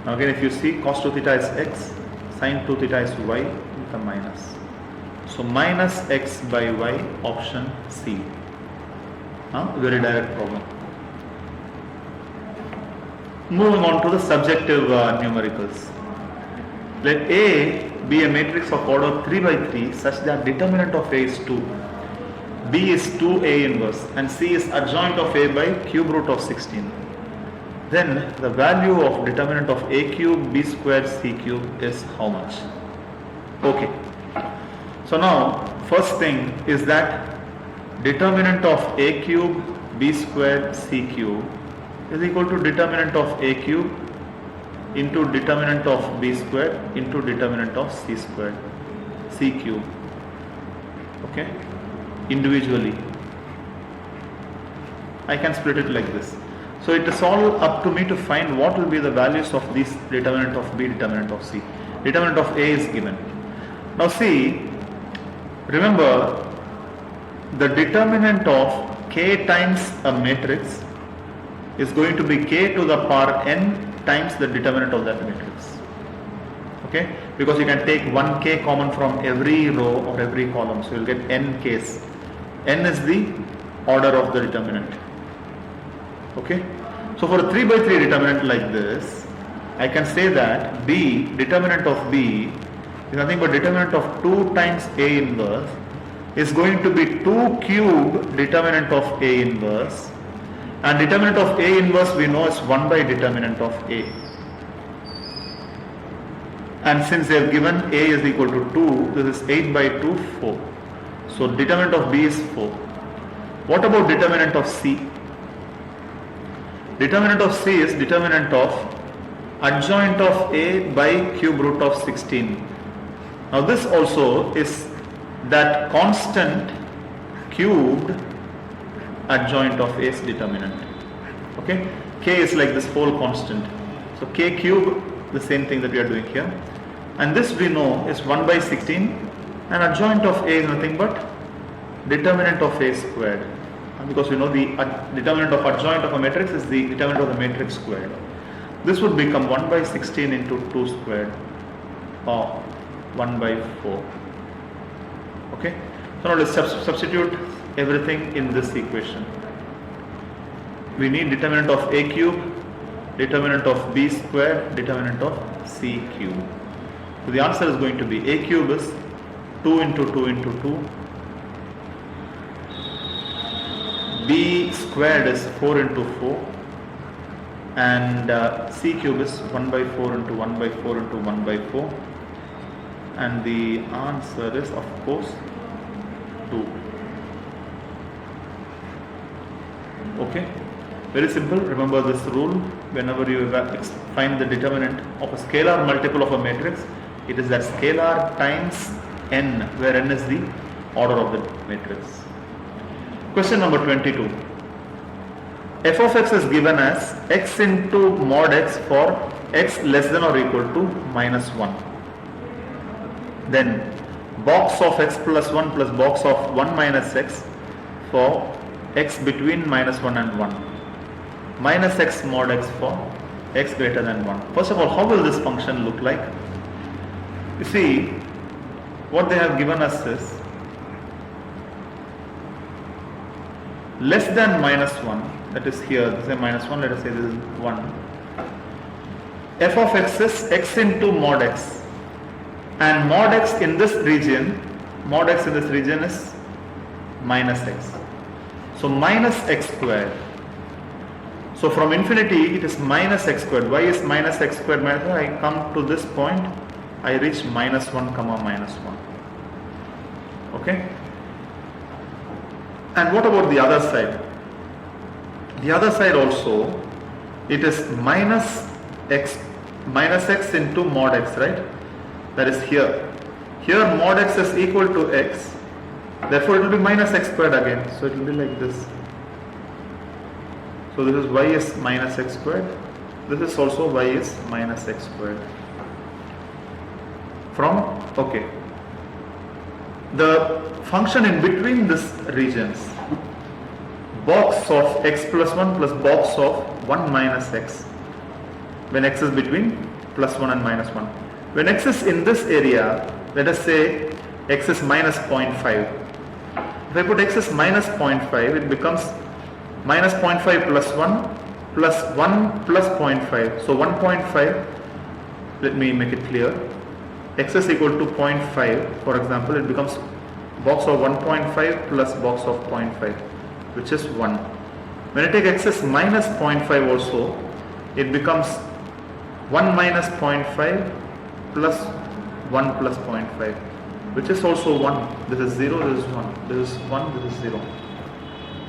Now again, if you see, cos 2 theta is x, sin 2 theta is y with a minus. So minus x by y, option C. Very direct problem. Moving on to the subjective numericals. Let A be a matrix of order 3 by 3 such that determinant of A is 2, B is 2A inverse and C is adjoint of A by cube root of 16. Then the value of determinant of A cube, B squared, C cube is how much? Okay. So now first thing is that determinant of A cube, B squared, C cube is equal to determinant of A cube into determinant of B squared into determinant of C squared, C cube. Okay, individually I can split it like this. So it is all up to me to find what will be the values of this determinant of B, determinant of C. Determinant of A is given. Now see, remember the determinant of K times a matrix is going to be K to the power n times the determinant of that matrix. Okay, because you can take 1k common from every row or every column, so you'll get n k's. N is the order of the determinant. Okay, so for a 3 by 3 determinant like this, I can say that B, determinant of B is nothing but determinant of 2 times A inverse is going to be 2 cube determinant of A inverse, and determinant of A inverse we know is 1 by determinant of A. And since they have given A is equal to 2, this is 8 by 2, 4. So determinant of B is 4. What about determinant of C? Determinant of C is determinant of adjoint of A by cube root of 16. Now this also is that constant cubed adjoint of A's determinant. Okay, K is like this whole constant. So K cube, the same thing that we are doing here. And this we know is 1 by 16, and adjoint of A is nothing but determinant of A squared. Because we know the determinant of adjoint of a matrix is the determinant of the matrix squared. This would become 1 by 16 into 2 squared, or 1 by 4. Okay, so now let's substitute everything in this equation. We need determinant of A cube, determinant of B squared, determinant of C cube. So the answer is going to be A cube is 2 into 2 into 2. B squared is 4 into 4, and C cube is 1 by 4 into 1 by 4 into 1 by 4, and the answer is of course 2. Okay, very simple. Remember this rule: whenever you find the determinant of a scalar multiple of a matrix, it is that scalar times n, where n is the order of the matrix. Question number 22. F of x is given as x into mod x for x less than or equal to minus 1. Then box of x plus 1 plus box of 1 minus x for x between minus 1 and 1. Minus x mod x for x greater than 1. First of all, how will this function look like? You see, what they have given us is less than minus 1, that is here, this is minus 1, let us say this is 1. F of x is x into mod x, and mod x in this region is minus x. So minus x squared. So from infinity it is minus x squared. Why is minus x squared minus 1? I come to this point, I reach minus 1 comma minus 1. Okay. And what about the other side? The other side also, it is minus x into mod x, right? That is here. Here mod x is equal to x. Therefore it will be minus x squared again. So it will be like this. So this is y is minus x squared. This is also y is minus x squared. Okay. The function in between these regions, box of x plus 1 plus box of 1 minus x, when x is between plus 1 and minus 1. When x is in this area, let us say x is minus 0.5. If I put x is minus 0.5, it becomes minus 0.5 plus 1 plus 1 plus 0.5. So 1.5, let me make it clear. X is equal to 0.5. For example, it becomes box of 1.5 plus box of 0.5, which is 1. When I take x is minus 0.5 also, it becomes 1 minus 0.5 plus 1 plus 0.5, which is also 1. This is 0, this is 1. This is 1, this is 0.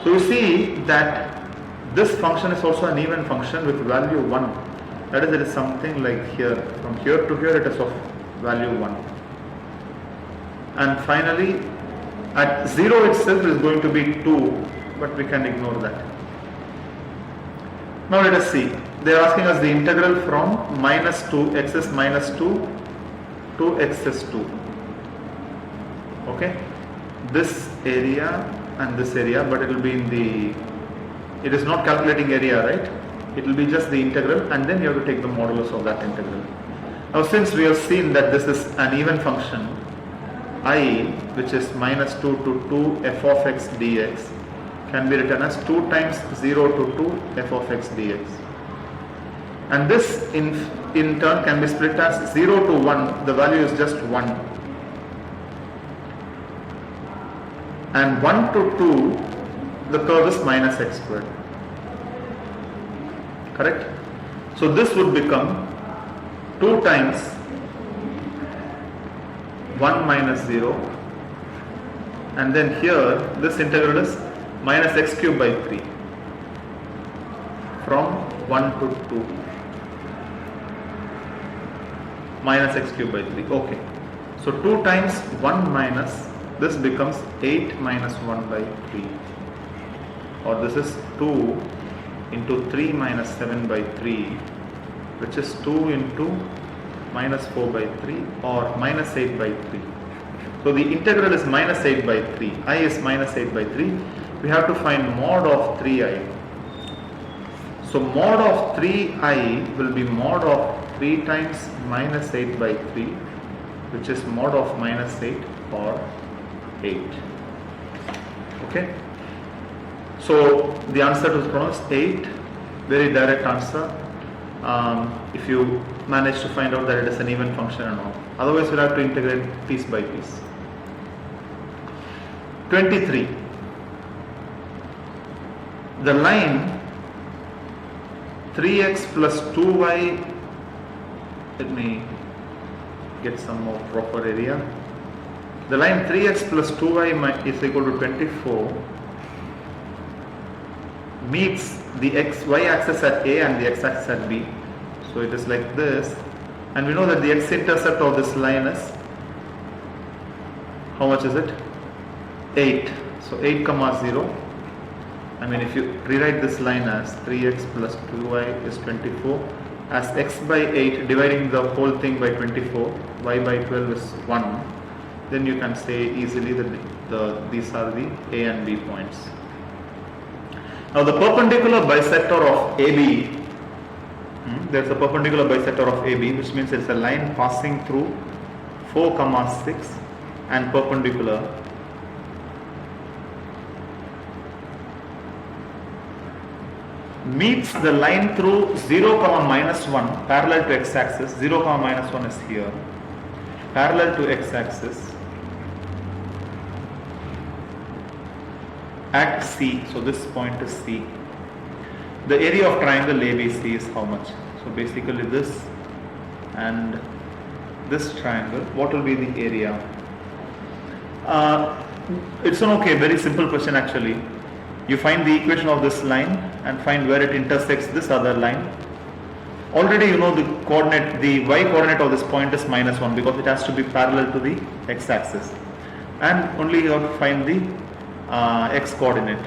So you see that this function is also an even function with value 1. That is, it is something like here. From here to here it is of value 1. And finally, at 0 itself is going to be 2, but we can ignore that. Now let us see. They are asking us the integral from minus 2, x is minus 2 to x is 2. Okay. This area and this area, but it will be in the, it is not calculating area, right? It will be just the integral, and then you have to take the modulus of that integral. Now since we have seen that this is an even function, I, which is minus 2 to 2 f of x dx, can be written as 2 times 0 to 2 f of x dx. And this in turn can be split as 0 to 1, the value is just 1. And 1 to 2, the curve is minus x squared. Correct? So this would become 2 times 1 minus 0, and then here this integral is minus x cube by 3 from 1 to 2, minus x cube by 3. Okay, so 2 times 1 minus, this becomes 8 minus 1 by 3, or this is 2 into 3 minus 7 by 3, which is 2 into minus 4 by 3, or minus 8 by 3. So the integral is minus 8 by 3. I is minus 8 by 3. We have to find mod of 3i. So mod of 3i will be mod of 3 times minus 8 by 3, which is mod of minus 8 or 8. Okay. So the answer to this problem is 8. Very direct answer. If you manage to find out that it is an even function and all. Otherwise we'll have to integrate piece by piece. 23. The line 3x plus 2y, let me get some more proper area. The line 3x plus 2y is equal to 24 meets the y axis at A and the x axis at B. So it is like this, and we know that the x-intercept of this line is, how much is it? 8. So 8 comma 0. I mean, if you rewrite this line as 3x plus 2y is 24, as x by 8 dividing the whole thing by 24, y by 12 is 1, then you can say easily that these are the A and B points. Now the perpendicular bisector of AB, there's a perpendicular bisector of AB, which means it's a line passing through 4 comma 6 and perpendicular. Meets the line through 0 comma minus 1 parallel to x-axis. 0 comma minus 1 is here, parallel to x-axis, at C. So this point is C. The area of triangle ABC is how much? So basically this and this triangle, what will be the area? It's an okay, very simple question actually. You find the equation of this line and find where it intersects this other line. Already you know the coordinate, the y coordinate of this point is -1 because it has to be parallel to the x-axis. And only you have to find the x coordinate.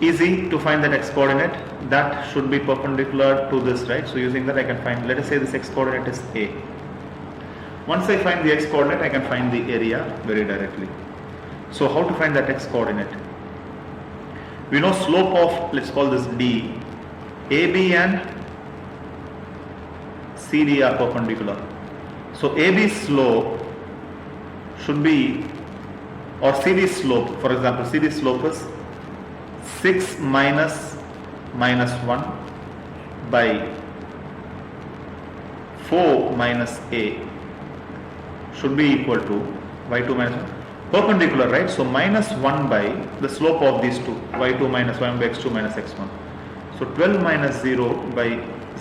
Easy to find that x coordinate, that should be perpendicular to this, right? So using that I can find, let us say this x coordinate is A. Once I find the x coordinate, I can find the area very directly. So how to find that x coordinate? We know slope of, let's call this D, AB and CD are perpendicular. So AB slope should be, or CD slope, for example, CD slope is 6 minus -1 by 4 minus A should be equal to y2 minus 1. Perpendicular, right? So -1 by the slope of these two, y2 minus 1 by x2 minus x1. So 12 minus 0 by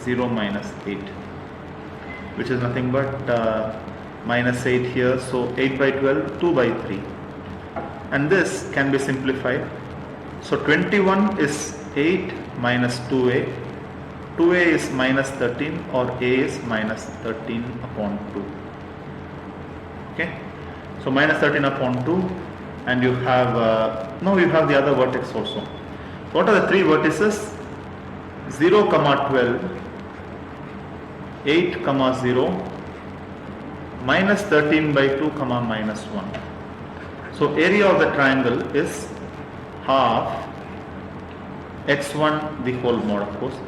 0 minus 8, which is nothing but -8 here. So 8 by 12, 2 by 3. And this can be simplified. So 21 is 8 minus 2a. 2a is minus 13 or a is minus 13 upon 2. Okay. So minus 13 upon 2, and you have, now you have the other vertex also. What are the three vertices? 0, 12, 8, 0, minus 13 by 2, minus 1. So area of the triangle is half x1 the whole mod, of course.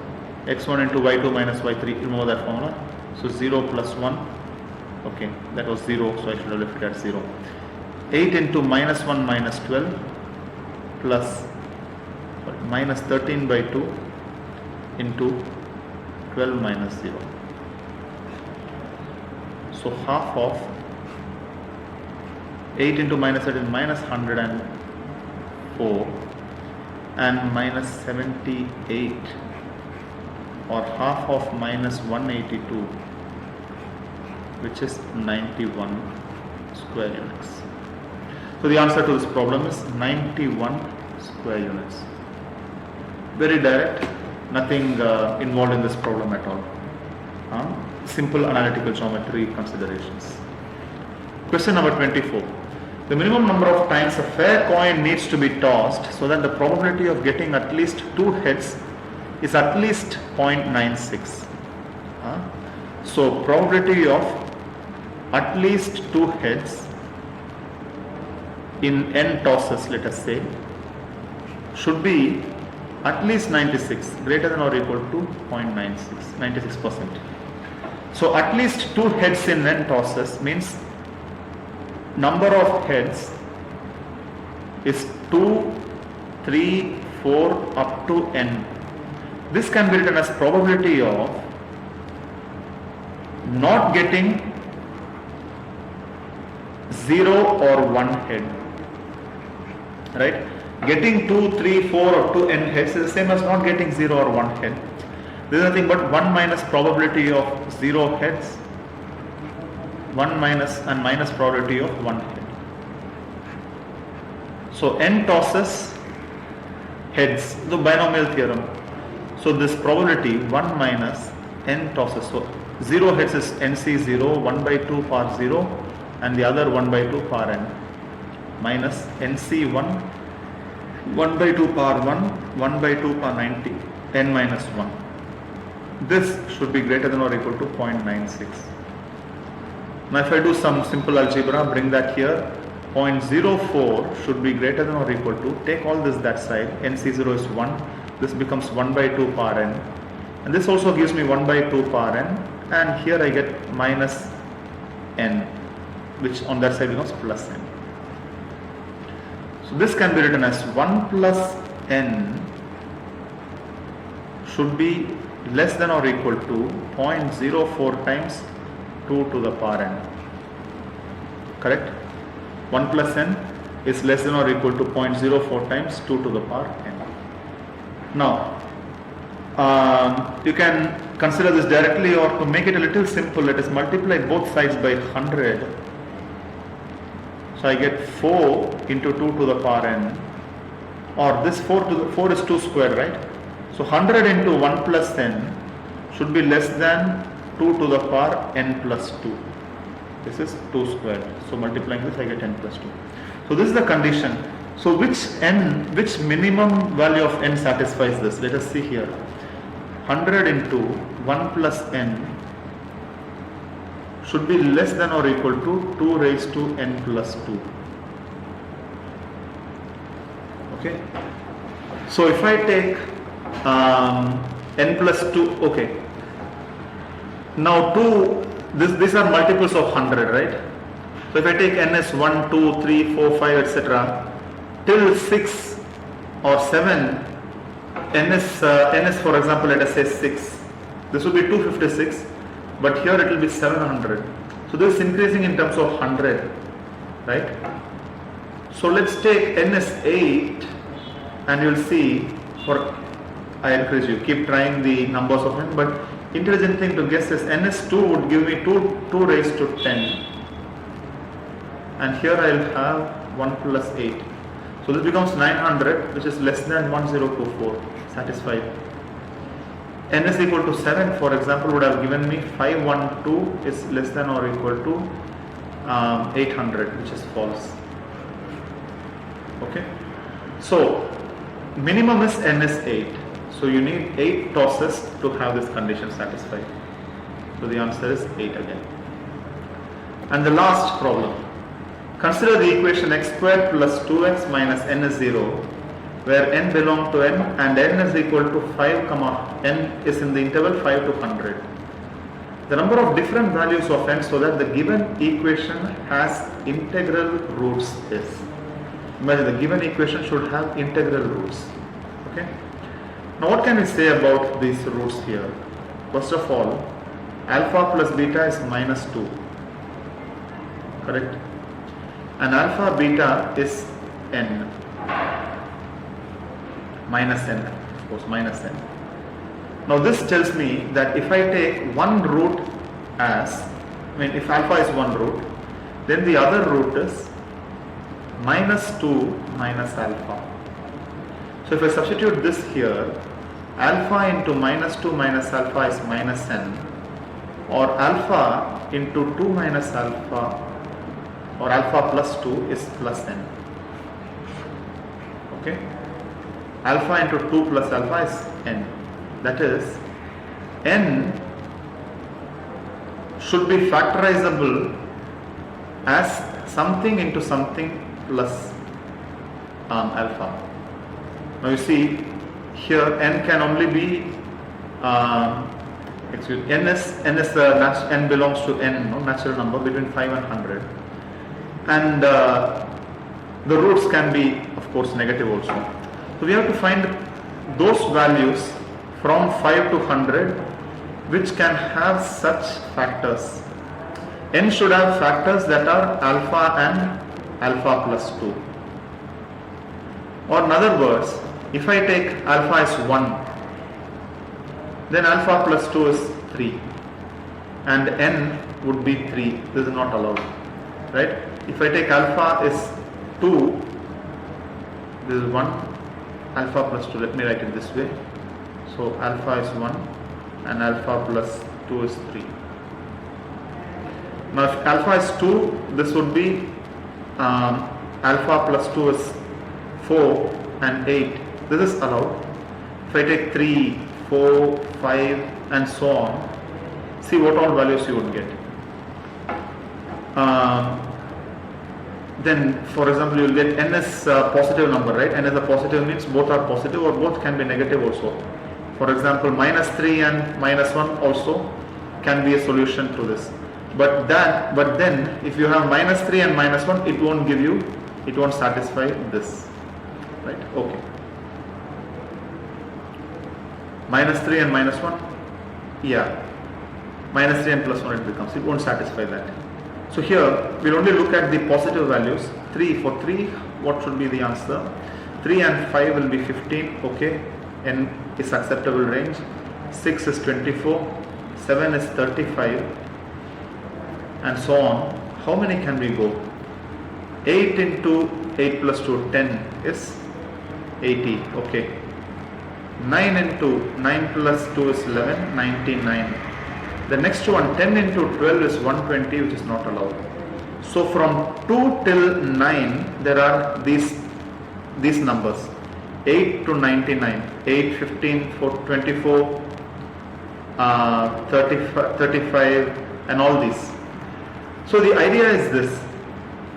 x1 into y2 minus y3, you know that formula. So 0 plus 1. Okay, that was 0, so I should have left it at 0. 8 into -1 minus 12 plus minus 13 by 2 into 12 minus 0. So half of 8 into minus 13 minus 104 and minus 78, or half of minus 182, which is 91 square units. So the answer to this problem is 91 square units. Very direct, nothing involved in this problem at all. Simple analytical geometry considerations. Question number 24. The minimum number of times a fair coin needs to be tossed so that the probability of getting at least 2 heads is at least 0.96. So probability of at least 2 heads in n tosses, let us say, should be at least 96, greater than or equal to 0.96, 96%. So at least 2 heads in n tosses means number of heads is 2, 3, 4 up to n. This can be written as probability of not getting 0 or 1 head, right? Getting 2, 3, 4 or 2 n heads is the same as not getting 0 or 1 head. This is nothing but 1 minus probability of 0 heads, 1 minus and minus probability of 1 head. So n tosses heads, the binomial theorem. So this probability 1 minus n tosses, so 0 heads is nc0, 1 by 2 power 0, and the other 1 by 2 power n, minus nc1, 1 by 2 power 1, 1 by 2 power 90, n minus 1. This should be greater than or equal to 0.96. Now if I do some simple algebra, bring that here, 0.04 should be greater than or equal to, take all this that side, nc0 is 1, this becomes 1 by 2 power n, and this also gives me 1 by 2 power n, and here I get minus n, which on that side becomes plus n. So this can be written as 1 plus n should be less than or equal to 0.04 times 2 to the power n. Correct? 1 plus n is less than or equal to 0.04 times 2 to the power n. Now, you can consider this directly, or to make it a little simple, let us multiply both sides by 100. So I get 4 into 2 to the power n, or this 4 is 2 squared, right? So 100 into 1 plus n should be less than 2 to the power n plus 2. This is 2 squared. So multiplying this, I get n plus 2. So this is the condition. So which minimum value of n satisfies this? Let us see here. 100 into 1 plus n should be less than or equal to 2 raised to n plus 2. Okay. So if I take n plus 2, okay. Now these are multiples of 100, right? So if I take n as 1, 2, 3, 4, 5, etc. till 6 or 7, n is for example, let us say 6. This will be 256, but here it will be 700. So this is increasing in terms of 100, right? So let's take n as 8, and you will see, I encourage you, keep trying the numbers of n, but intelligent thing to guess is n as 2 would give me 2 raised to 10. And here I will have 1 plus 8. So this becomes 900, which is less than 1024, satisfied. N is equal to 7, for example, would have given me 512 is less than or equal to 800, which is false. Okay. So minimum is n is 8. So you need 8 tosses to have this condition satisfied. So the answer is 8 again. And the last problem. Consider the equation x squared plus 2x minus n is 0, where n belongs to n and n is equal to 5, n is in the interval 5 to 100. The number of different values of n so that the given equation has integral roots is. Imagine the given equation should have integral roots. Okay. Now what can we say about these roots here? First of all, alpha plus beta is minus 2. Correct? And alpha beta is n. Minus n, of course, minus n. Now this tells me that if I take one root as, if alpha is one root, then the other root is minus 2 minus alpha. So if I substitute this here, alpha into minus 2 minus alpha is minus n, or alpha into 2 minus alpha, or alpha plus 2 is plus n. Okay. Alpha into 2 plus alpha is n. That is, n should be factorizable as something into something plus alpha. Now you see here n can only be n belongs to n, natural number between 5 and 100, and the roots can be of course negative also. So we have to find those values from 5 to 100 which can have such factors. N should have factors that are alpha and alpha plus 2. Or in other words, if I take alpha is 1, then alpha plus 2 is 3, and n would be 3. This is not allowed, right? If I take alpha is 2, this is 1, alpha plus 2, let me write it this way. So alpha is 1 and alpha plus 2 is 3. Now if alpha is 2, this would be alpha plus 2 is 4 and 8. This is allowed. If I take 3, 4, 5 and so on, see what all values you would get. Then for example you will get n is a positive number, right? N is a positive means both are positive, or both can be negative also. For example, minus 3 and minus 1 also can be a solution to this. But then if you have minus 3 and minus 1, it won't satisfy this, right? Okay. Minus 3 and minus 1, yeah, minus 3 and plus 1 it becomes, it won't satisfy that. So here we'll only look at the positive values. 3 for 3, what should be the answer? 3 and 5 will be 15, okay, n is acceptable range. 6 is 24, 7 is 35, and so on. How many can we go? 8 into 8 plus 2, 10 is 80, okay. 9 into 9 plus 2 is 11, 99. The next one, 10 into 12 is 120, which is not allowed. So from 2 till 9, there are these numbers, 8 to 99, 8, 15, 24, 35, and all these. So the idea is this,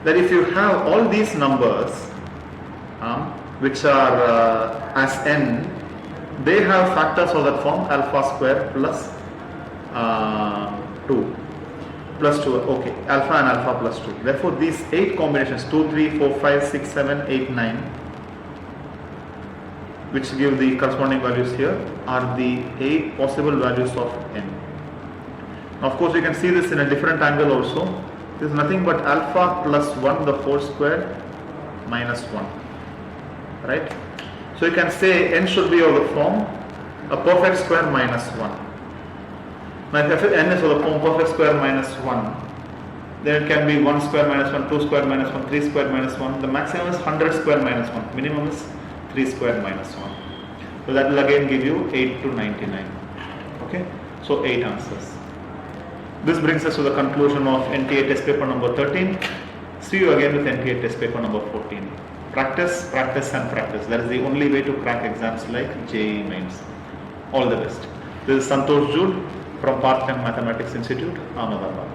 that if you have all these numbers, which are as n, they have factors of that form, alpha square plus 2 plus 2, okay, alpha and alpha plus 2. Therefore these 8 combinations, 2, 3, 4, 5, 6, 7, 8, 9, which give the corresponding values here, are the 8 possible values of n. Now of course you can see this in a different angle also. This is nothing but alpha plus 1 the whole square minus 1, right? So you can say n should be of the form a perfect square minus 1. Now if n is of the form perfect square minus 1, then it can be 1 square minus 1, 2 square minus 1, 3 square minus 1. The maximum is 100 square minus 1. Minimum is 3 square minus 1. So that will again give you 8 to 99. Okay, so 8 answers. This brings us to the conclusion of NTA test paper number 13. See you again with NTA test paper number 14. Practice, practice and practice. That is the only way to crack exams like JEE Mains. All the best. This is Santosh Jude from Part Time Mathematics Institute, Ahmedabad.